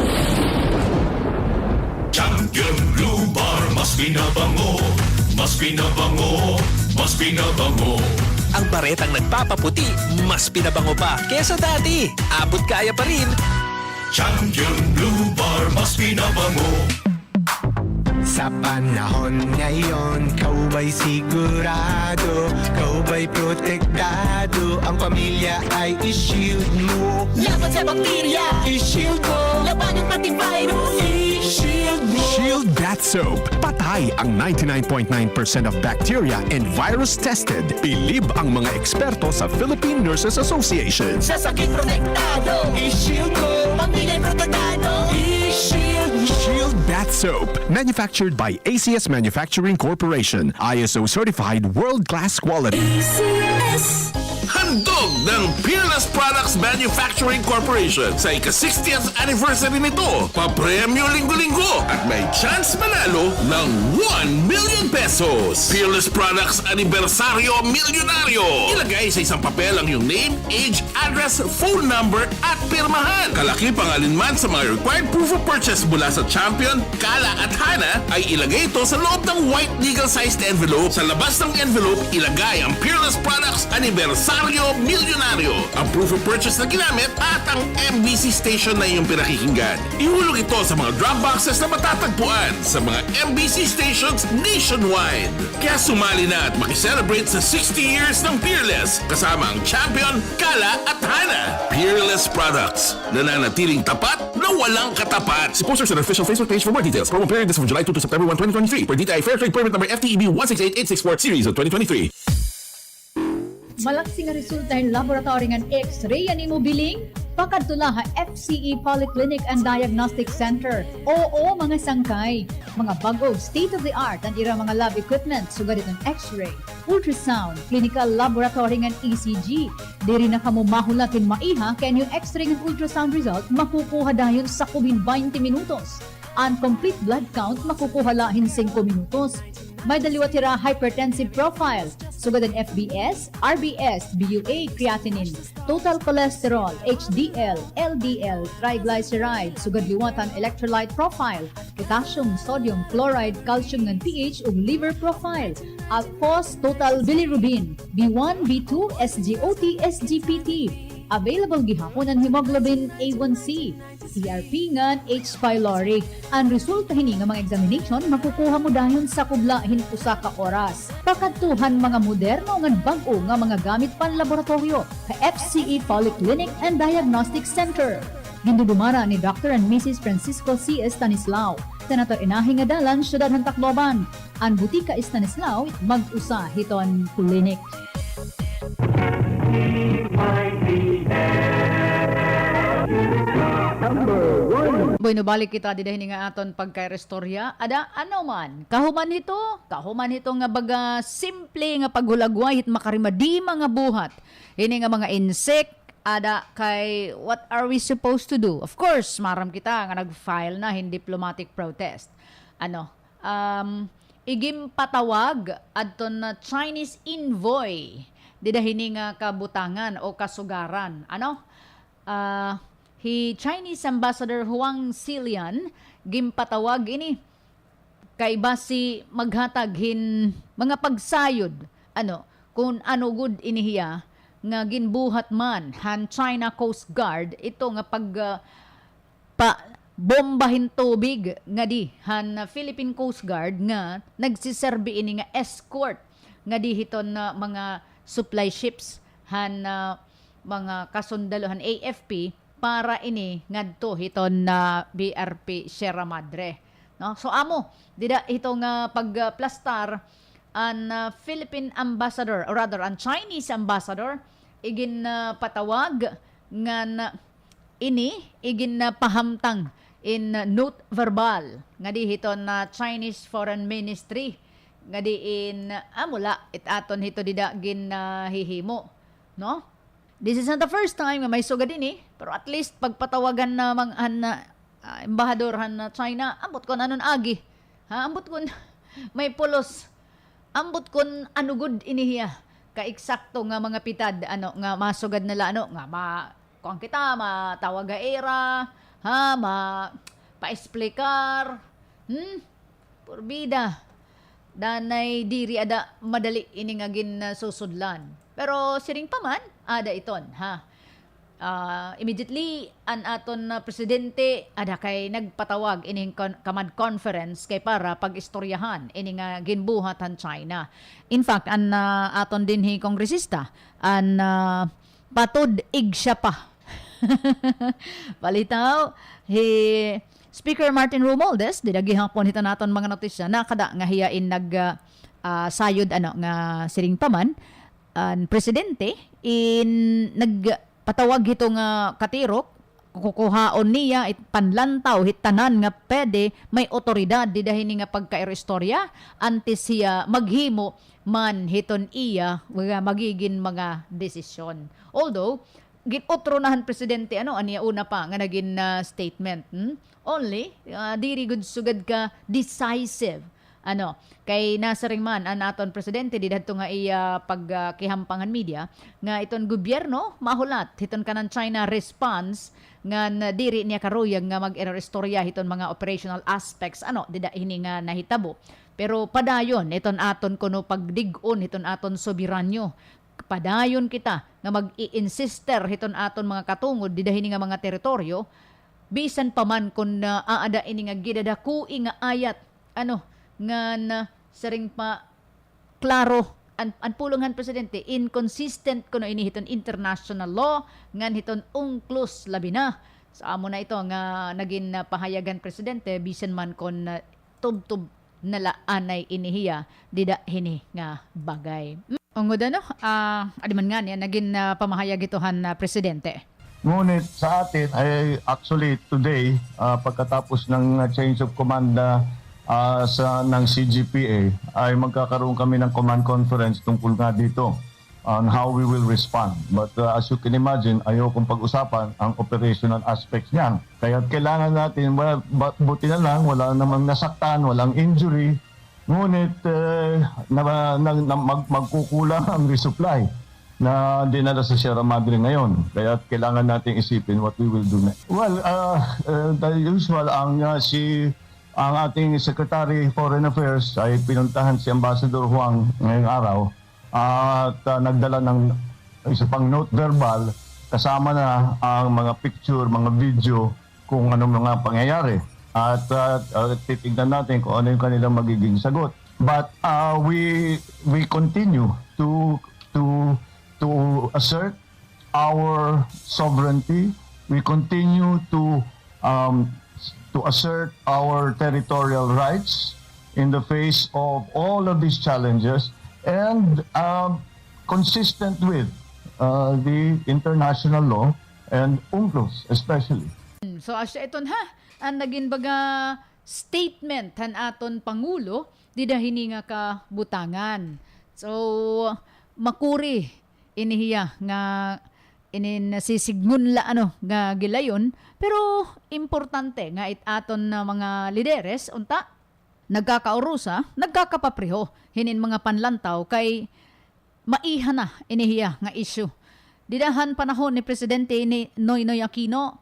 [SPEAKER 10] Champion Blue Bar, mas pinabango, mas pinabango, mas pinabango.
[SPEAKER 12] Ang baretang nagpapaputi, mas pinabango pa kesa dati. Abot kaya pa rin.
[SPEAKER 10] Champion Blue Bar, mas pinabango.
[SPEAKER 14] Sa panahon ngayon, kau ba'y sigurado? Kau ba'y protektado? Ang pamilya ay i-shield mo.
[SPEAKER 13] Laban sa bakterya,
[SPEAKER 14] I-shield mo.
[SPEAKER 13] laban ng pati virus,
[SPEAKER 14] I-shield mo.
[SPEAKER 10] Shield Bath Soap. Patay ang 99.9% of bacteria and virus tested. Bilib ang mga eksperto sa Philippine Nurses Association.
[SPEAKER 13] sa sakit protektado,
[SPEAKER 14] I-shield mo.
[SPEAKER 13] pamilya protektado,
[SPEAKER 14] I-shield mo.
[SPEAKER 10] Shield Bath Soap. Manufactured by ACS Manufacturing Corporation. ISO certified world-class quality.
[SPEAKER 13] ACS.
[SPEAKER 17] Handog ng Peerless Products Manufacturing Corporation sa ika-60th anniversary nito. Papremyo linggo-linggo at may chance manalo ng 1 million pesos. Peerless Products Anibersaryo Milyonaryo. Ilagay sa isang papel ang iyong name, age, address, phone number at pirmahan. Kalaki pangalinman sa mga required proof of purchase mula sa Champion, Kala at Hana ay ilagay ito sa loob ng white legal-sized envelope. Sa labas ng envelope, ilagay ang Peerless Products Anibersaryo Milyonaryo, ang proof of purchase na ginamit at ang MBC station na iyong pinakikinggan. Ihulog ito sa mga drop boxes na matatagpuan sa mga MBC stations nationwide. Kaya sumali na at makiselebrate sa 60 years ng Peerless kasama ang Champion, Kala at Hana. Peerless Products, nananatiling tapat na walang katapat.
[SPEAKER 18] See posters on our official Facebook page for more details. Promo period is from July 2 to September 1, 2023. Per DTI Fair Trade Permit number FTEB 168864 series of 2023.
[SPEAKER 9] Malaksi nga resulta ng laboratory ng X-ray ani mo biling pakadtula ha FCE Polyclinic and Diagnostic Center. Oo, mga sangkay, mga bago, state-of-the-art ang ira mga lab equipment sugad itong X-ray, ultrasound, clinical laboratory ng ECG. Diri na kamo mahulatin maiha kaya yung X-ray ng ultrasound result makukuha dayon sa kubin 20 minutos. Ang complete blood count makukuha lahin 5 minutos. May daliwa tira hypertensive profile, sugad ang FBS, RBS, BUA, creatinine, total cholesterol, HDL, LDL, triglyceride, sugad liwatan electrolyte profile, potassium, sodium, chloride, calcium ng pH ug liver profile, alphos, total bilirubin, B1, B2, SGOT, SGPT. Available gihapon ang hemoglobin A1C, CRP ngan H. pylori. Ang resulta hini nga mga examination makukuha mo dayon sa kublahin usa ka oras. Pakadtuhan mga moderno ngan bag-o nga mga gamit pan laboratorio sa FCE Polyclinic and Diagnostic Center. Gindudumara ni Dr. and Mrs. Francisco C. Estanislao, Senator Inahi nga dalan syudad ng Tacloban. Ang butika Estanislao mag-usa hiton klinik. Bueno, balik kita didahin nga aton pagkay-restorya. Ada ano man, kahuman ito nga baga simple nga paghulagway hit makarimadi mga buhat. Ini nga mga insect, ada kay what are we supposed to do? Of course, maram kita nga nag-file na hin diplomatic protest. Igim patawag adton na Chinese envoy didahin nga kabutangan o kasugaran. Chinese Ambassador Huang Xilian gimpatawag ini kay basi maghatag hin mga pagsayod kung ano good inihiya nga ginbuhat man han China Coast Guard ito nga bombahin tubig nga di han Philippine Coast Guard nga nagsiserbi ini nga escort nga di hiton na mga supply ships han mga kasundalohan AFP para ini ngadto hiton na BRP Sierra Madre, no? So amo dida itong pagplastar an Philippine ambassador or rather an Chinese ambassador igin patawag nga ini igin pahamtang in note verbal nga di hiton na Chinese Foreign Ministry nga di in mula itaton hito dida gin hihimo, no? This is not the first time nga may sugad ini, pero at least pagpatawagan na mga embahador na China, ambot kon anon agi. Ambot kon may pulos. Ambot kon anugod inihiya ka eksakto nga mga pitad nga masugad nila nga kung kita matawaga era, pa-explicar. Purbida. Danay diri ada madali ini nga gin susudlan. Pero siring pa man, ada iton, immediately an aton presidente ada kay nagpatawag ining command conference kay para pag-istoryahan ini nga ginbuhatan China. In fact, an aton dinhi kongresista an patod ig siya pa. Palitaw Speaker Martin Romualdez didagihapon hita naton mga notisya na kada nga hiyain sayod nga siring paman an presidente nagpatawag ito nga katirok kukuhaon niya panlantaw hitanan nga pwede may otoridad didahin nga pagkairostorya antes siya maghimo man hiton iya magiging mga desisyon. Although ginotronahan presidente aniya una pa nga naging statement only diri gud sugad ka decisive kay nasa ring man ang aton presidente didadto nga iya pagkihampangan media nga iton gobyerno mahulat hiton kanan China response nga diri niya karuyag nga mag-erostorya hiton mga operational aspects dida hini nga nahitabo pero padayon iton aton kuno pagdig-on hiton aton soberanyo padayon kita nga mag-i-insister hiton aton mga katungod dida hini nga mga teritoryo bisan pa man kun aada ini nga gidadakui nga ayat nga saring pa klaro ang pulungan presidente inconsistent kuno ini hiton international law ngan hiton UNCLOS labi na sa amo na ito nga naging pahayagan presidente bisan man kon tubtub nalaanay inihiya dida hini nga bagay. Ungod adi man nga niya naging pamahayag itohan na presidente.
[SPEAKER 3] Ngunit sa atin ay actually today pagkatapos ng change of command ng CGPA ay magkakaroon kami ng command conference tungkol nga dito on how we will respond. But as you can imagine, ayokong pag-usapan ang operational aspects niyan. Kaya kailangan natin, buti na lang, wala namang nasaktan, walang injury. Ngunit magkukulang ang resupply na dinala sa Sierra Madre ngayon. Kaya kailangan natin isipin what we will do next. Well, the usual ang ating Secretary Foreign Affairs ay pinuntahan si Ambassador Huang ngayong araw at nagdala ng isa pang note verbal kasama na ang mga picture, mga video kung anong mga pangyayari at titignan natin kung ano yung kanilang magiging sagot. But we continue to assert our sovereignty. We continue to assert our territorial rights in the face of all of these challenges and consistent with the international law and UNCLOS especially.
[SPEAKER 9] So asya iton ang naging baga statement han aton Pangulo didahini nga kabutangan. So makuri inihiya nga nasisigmun la nga gilayon pero importante nga aton na mga lideres unta nagkakaurusa nagkakapapreho hinin mga panlantaw kay maiha na inihiya nga issue didahan panahon ni presidente ni Noynoy Aquino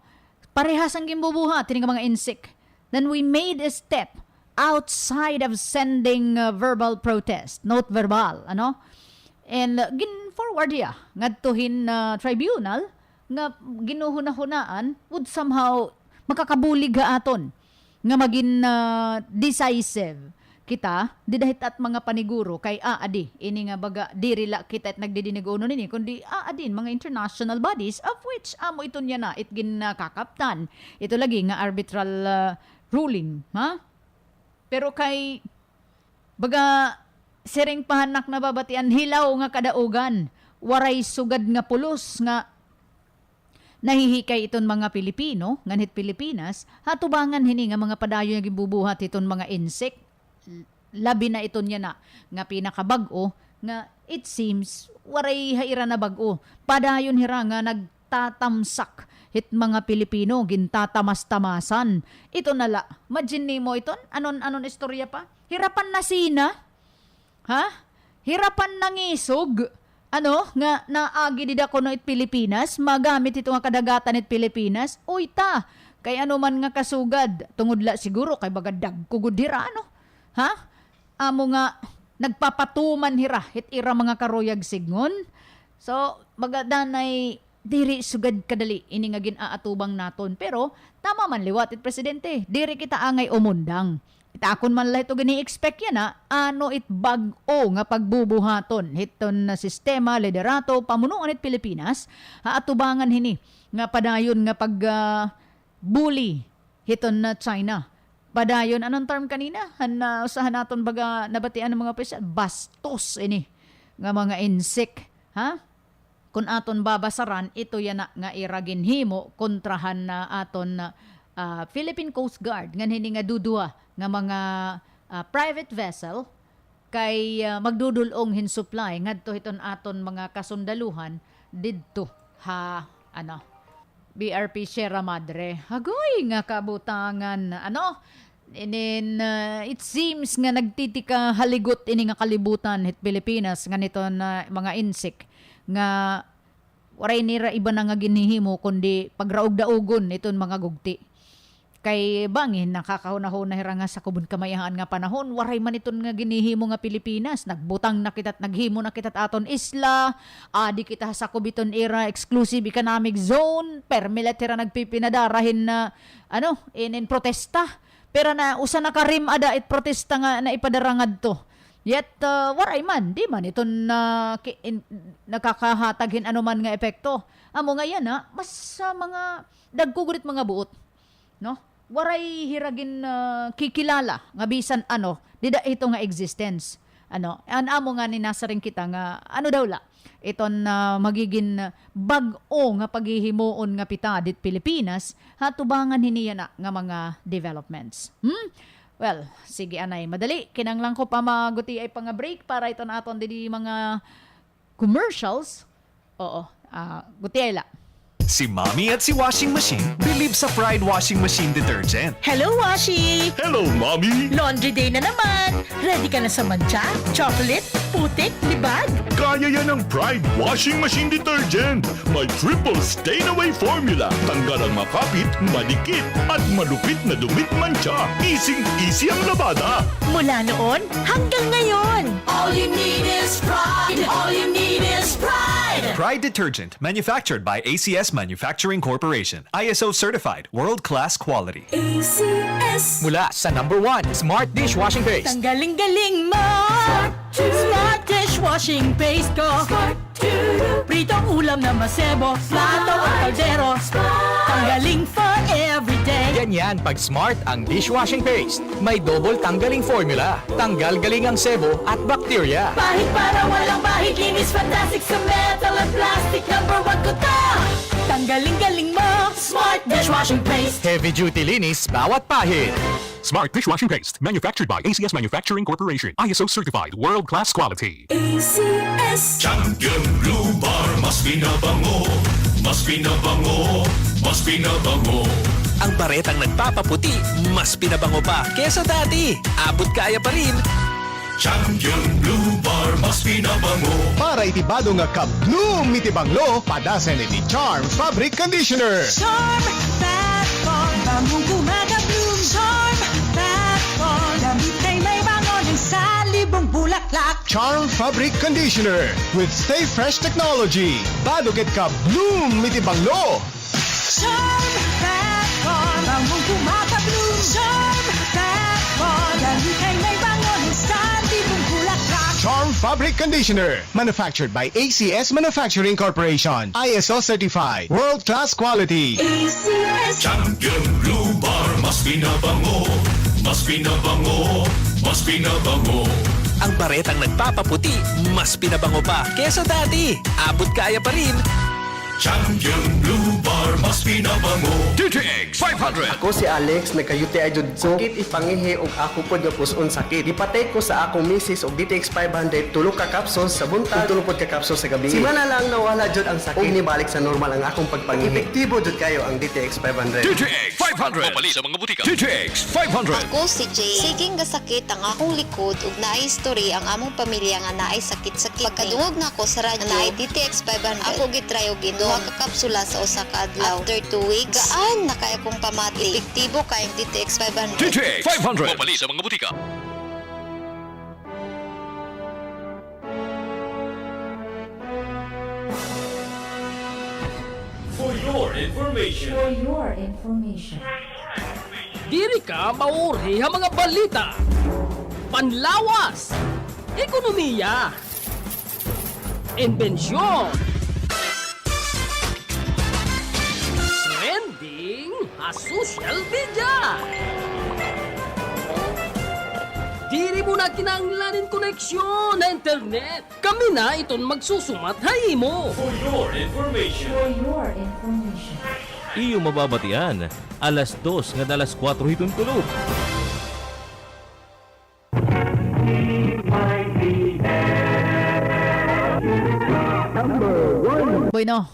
[SPEAKER 9] parehas ang gimbubuhat tining mga insik then we made a step outside of sending verbal protest note verbal and forward ngadtuhin tribunal nga ginuhuna-hunaan would somehow makakabulig aton nga maging decisive kita didahit at mga paniguro kay adi ini nga baga dirila kita at nagdidinig-uno nini kundi adin mga international bodies of which amo ito niya na itgin kakaptan ito lagi nga arbitral ruling pero kay baga sering pahanak na babatian hilaw nga kadaugan waray sugad nga pulos nga nahihikay iton mga Pilipino nganhit Pilipinas hatubangan hini nga mga padayon nga gibubuhat iton mga insect labi na iton niya na nga pinakabag-o nga it seems waray haira na bag-o padayon hira nga nagtatamsak hit mga Pilipino gintatamas-tamasan ito nala imagine mo iton anon istorya pa hirapan na sina hirapan nangisog nga naagi dida ko no it Pilipinas magamit ito nga kadagatan it Pilipinas uy ta kay ano man nga kasugad tungod la siguro kay baga dagkugod hira amo nga nagpapatuman hira hit ira mga karuyag signon so magadanay diri sugad kadali ini nga ginaatubang naton. Pero tama man liwat it presidente, diri kita angay umundang. Itakon man lah ito gani-expect yan ano it bag-o nga pagbubuhaton. Hiton na sistema, liderato, pamunuan it Pilipinas, atubangan hini nga padayon nga bully hiton na China. Padayon, anong term kanina? Usahan naton baga nabatian ng mga opisyal, bastos ini nga mga insik. Ha? Kung aton babasaran, ito yan nga iragin himo kontrahan na aton Philippine Coast Guard nga hindi nga dudua nga mga private vessel kay magdudulong hin supply ngadto hiton aton mga kasundaluhan didto BRP Sierra Madre. Hagoy nga kabutangan it seems nga nagtitika haligot ini nga kalibutan hit Pilipinas nga nito na mga insik nga waray nira iba na nga ginihimo kundi pagraog-daugon iton mga gugti. Kay bangin nakakahunahon na hira nga sa kubon kamayahan nga panahon waray man iton nga ginihimo nga Pilipinas nagbutang na kita't naghimo na kita't aton isla di kita sa kubiton era exclusive economic zone permilit hira nagpipinadarahin na in protesta pero na usa na karim ada it protesta nga na ipadarangad to yet waray man di man iton nakakahataghin anuman nga epekto amo nga yan mas mga dagkugurit mga buot no waray hiragin kikilala nga bisan dida ito nga existence amo nga ninasaring kita nga daw la iton magiging bag-o nga paghihimuon nga pitadit Pilipinas hatubangan hiniya na nga mga developments. Well, sige anay, madali kinanglang ko pa maguti ay pang break para ito na aton di mga commercials. Oo, guti ay la.
[SPEAKER 12] Si Mommy at si Washing Machine believe sa Pride Washing Machine Detergent.
[SPEAKER 19] Hello, Washi!
[SPEAKER 10] Hello, Mommy!
[SPEAKER 19] Laundry day na naman! Ready ka na sa mancha, chocolate, putik, libag?
[SPEAKER 10] Kaya yan ang Pride Washing Machine Detergent. May triple stain-away formula. Tanggal ang makapit, madikit, at malupit na dumit mancha. Easy ang labada.
[SPEAKER 19] Mula noon hanggang ngayon. All you need is pride. All you need is pride.
[SPEAKER 12] Pride Detergent, manufactured by ACS Manufacturing Corporation. ISO certified, world-class quality.
[SPEAKER 19] ACS.
[SPEAKER 12] Mula sa #1 Smart Dishwashing Paste.
[SPEAKER 19] Tanggaling-galing mo. Smart dishwashing paste ko. Pritong ulam na masebo. Plato at kaldero. Tanggaling for everyday.
[SPEAKER 12] Ganyan pag Smart ang dishwashing paste. May double tanggaling formula. Tanggal galing ang sebo at bakterya.
[SPEAKER 19] Bahid para walang bahid. Linis fantastic sa metal at plastic. #1 ko to. Tanggaling-galing mo. Smart dishwashing paste.
[SPEAKER 12] Heavy duty linis bawat pahid.
[SPEAKER 10] Smart Dishwashing Paste. Manufactured by ACS Manufacturing Corporation. ISO certified, world-class quality.
[SPEAKER 19] ACS.
[SPEAKER 10] Champion Blue Bar. Mas binabango. Mas binabango. Mas binabango.
[SPEAKER 11] Ang baretang nagpapaputi, mas pinabango pa kesa dati. Abot kaya pa rin.
[SPEAKER 10] Champion Blue Bar. Mas binabango.
[SPEAKER 15] Para itibado nga ka-bloom mitibanglo, padasan iti Charm Fabric Conditioner.
[SPEAKER 19] Charm that for bangong kumaga-bloom. Charm that for damit ay may bango ng salibong bulaklak.
[SPEAKER 15] Charm Fabric Conditioner with Stay Fresh technology. Badugit ka-bloom mitibanglo.
[SPEAKER 19] Charm that for bangong kumaga-bloom. Charm that for damit ay may bango ng salibong bulaklak.
[SPEAKER 15] Charm Fabric Conditioner. Manufactured by ACS Manufacturing Corporation. ISO certified. World-class quality.
[SPEAKER 19] ACS.
[SPEAKER 10] Champion Blue Bar. Mas binabango. Mas binabango. Mas binabango.
[SPEAKER 11] Ang baretang nagpapaputi, mas pinabango pa kesa dati. Abot kaya pa rin.
[SPEAKER 10] Champion Blue Bar. Mas binabango. DTX 500.
[SPEAKER 4] Ako si Alex, nagka-UTI jud ko. Sakit ipangihi og ako pod nga puson sakit. Ipatay ko sa akong misis og DTX 500 tulo ka capsules sa buntag, tulo pod ka capsules sa gabi. Simana lang nawala jud ang sakit. Og nibalik sa normal ang akong pagpangihi. Epektibo jud kayo ang DTX 500.
[SPEAKER 10] DTX 500. Mapali sa mga butika. DTX 500.
[SPEAKER 22] Ako si Jay. Siging gasakit ang akong likod ug naay history ang among pamilya nga naay sakit-sakit. Pagkadungog na ako sa radyo, naay DTX 500. Ako gitry og inom ka kapsula sa usa ka adlaw. After 2 weeks, gaan na kaya kong pamati. Epektibo kayong DTX 500.
[SPEAKER 10] DTX 500. Mapali sa mga butika.
[SPEAKER 2] your information.
[SPEAKER 13] For your information.
[SPEAKER 5] Diri ka mauri ang mga balita. Panlawas. Ekonomiya. Inbensyon. Trending a social media. Diri mo na kinanglanin koneksyon na internet. Kami na iton magsusumat hay mo.
[SPEAKER 2] For your information.
[SPEAKER 13] For your information.
[SPEAKER 2] Iyo mababatian. Alas 2 nga dalas 4 hiton tulog.
[SPEAKER 9] Bueno,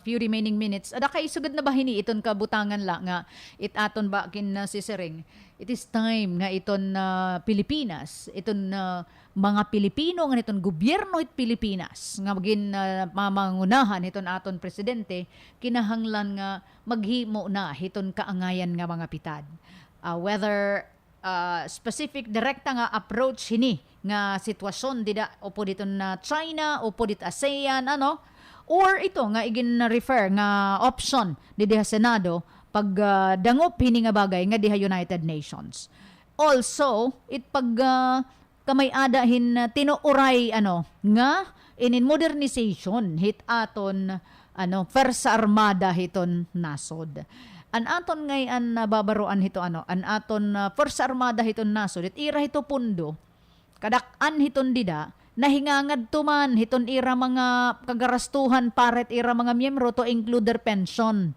[SPEAKER 9] few remaining minutes. Ada kay sugad na ba hini iton kabutangan la nga itaton ba kin sisering. It is time nga iton Pilipinas, iton mga Pilipino nga iton gobyerno it Pilipinas nga magin mamangunahan iton aton presidente kinahanglan nga maghimo na iton kaangayan nga mga pitad. Whether specific direkta nga approach hini nga sitwasyon dida opo dito na China opo dito ASEAN or ito nga igin refer nga option di diha Senado pag dangop hini nga bagay nga diha United Nations. Also it pag kamay ada hin tinuuray nga inin modernization hit aton Persa Armada hiton nasod. An aton ngayon babaruan hito an aton Force Armada hiton nasod it ira hito pundo kadak-an hiton dida nahingangad tuman hiton ira mga kagarastuhan paret ira mga miyembro to include their pension.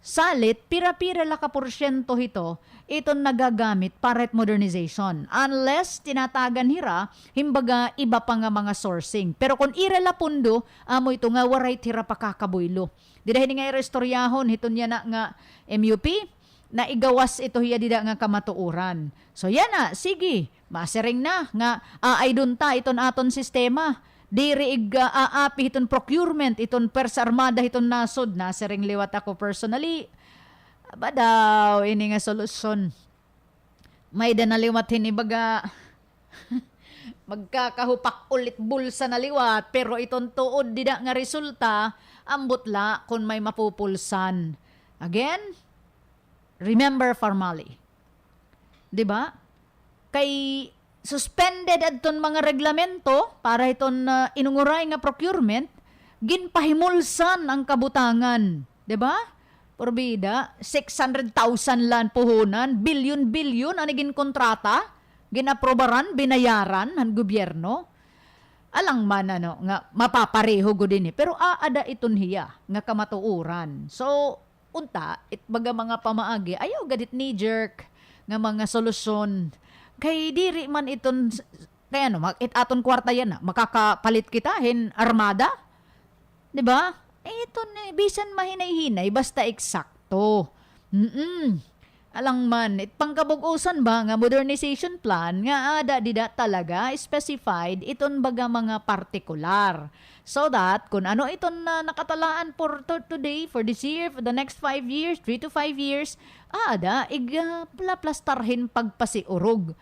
[SPEAKER 9] Salit pira-pira la ka porsyento hito iton nagagamit paret modernization unless tinatagan hira himbaga iba pa nga mga sourcing. Pero kung ira la pundo amo ito nga waray tira pa kakabuylo. Didahini nga irestoryahon hiton yan nga MUP na igawas ito hiya dida nga kamatuuran. So yan na, sige, masering na nga aay dunta iton aton sistema. Diri aapi iton procurement iton Persa Armada iton nasod na sering liwat ako personally. Aba daw ini nga solusyon. May danaliwat hinibaga magkakahupak ulit bulsa na liwat pero iton tuod dida nga resulta ambutla kung may mapupulsan. Again, remember formally. 'Di ba? Kay suspended adton mga reglamento para iton inunguray nga procurement, ginpahimulsan ang kabutangan, 'di ba? Porbida, 600,000 lan puhunan, bilyon-bilyon ani gin kontrata, ginaprobaran, binayaran ng gobyerno. Alang man nga mapapareho go din pero aada iton hiya nga kamatuuran. So unta itbaga mga pamaagi ayaw gadit knee jerk nga mga solusyon kay diri man iton kay aton kwarta yan makakapalit kita hin armada, 'di ba? Iton bisan mahinay-hinay basta eksakto. Alang man, pangkabugusan ba nga modernization plan nga ada dida talaga specified iton baga mga partikular. So that kung ano iton nakatalaan for today, for this year, for the next 5 years, 3 to 5 years, ada plastarhin pagpasiurog.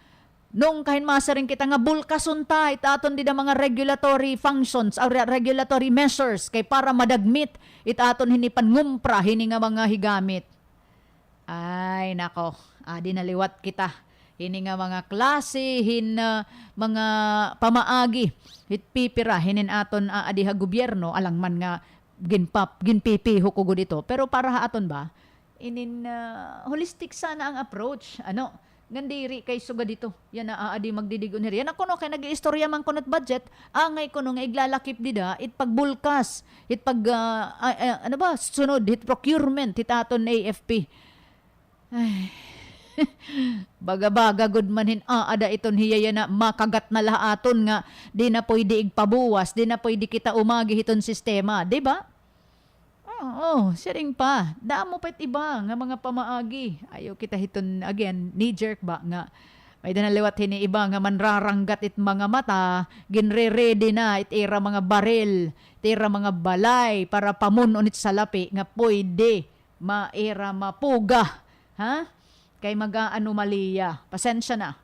[SPEAKER 9] Nung kahin masaring kita nga bulkasunta itaton dida mga regulatory functions or regulatory measures kay para madagmit itaton hini pangumpra hini nga mga higamit. Ay, nako. Dinaliwat kita. Hini nga mga klase, mga pamaagi. Hitpipira, hinin aton adiha gobyerno, alang man nga ginpipiho ko dito. Pero para aton ba, holistic sana ang approach. Ngandiri kay suga dito. Yan na adi magdidigon hiri. Yan ako kay nag-iistorya man kunot budget, angay ko nga iglalakip dida, itpagbulkas, sunod, hit procurement, hitaton AFP. Ay, baga-baga good manhin ada iton hiya na makagat na lahaton nga di na pwede igpabuwas, di na pwede kita umagi hiton sistema, di ba? Sharing pa. Damo pa'y iba nga mga pamaagi. Ayaw kita hiton again, knee-jerk ba nga. May danaliwat hini iba nga manraranggat it mga mata, ginre-ready na itira mga baril, itira mga balay para pamununit sa lapi nga pwede maira mapuga. Ha? Kay mag-anomalya. Pasensya na.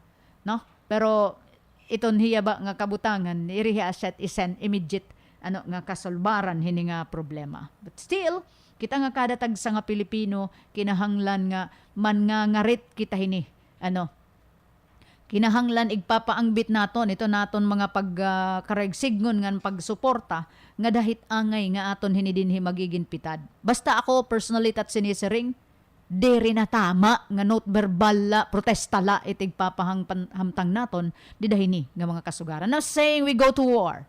[SPEAKER 9] No? Pero iton hiya ba nga kabutangan, iriha set isen immediate nga kasolbaran hini nga problema. But still, Kita nga kada tagsa nga Pilipino kinahanglan nga manngangarit kita hini. Kinahanglan igpapaangbit naton ito naton mga pagkaragsignon nga pagsuporta nga dahit angay nga aton hinidinhi magiging pitad. Basta ako personally tat sinisiring diri na tama nga note verbal la protesta la itig papahangtang naton di dahini nga mga kasugaran. Now saying we go to war.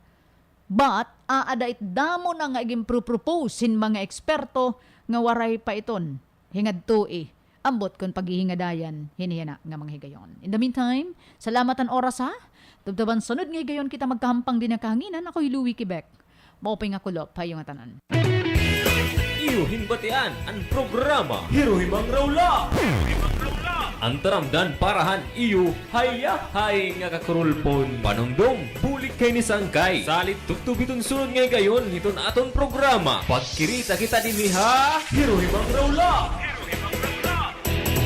[SPEAKER 9] But, aada it damo na nga iging propose hin mga eksperto nga waray pa iton. Hingad tui. Ambot kon paghihingadayan, hinihina nga mga higayon. In the meantime, salamatan oras ha. Tubtaban sunod nga higayon kita magkahampang din na kahanginan. Ako'y Louie Quebec. Maupay nga kulop, hayo nga tanan.
[SPEAKER 2] Iyo hinbatian ang programa Hiruhimanraw la. Ang taramdan parahan iyo hay nga kakurulpon panungdong bulik kay ni Sangkay. Salit tugtubiton sunod ngay gayon hiton aton programa. Pagkirita kita dinhi ha Hiruhimanraw la.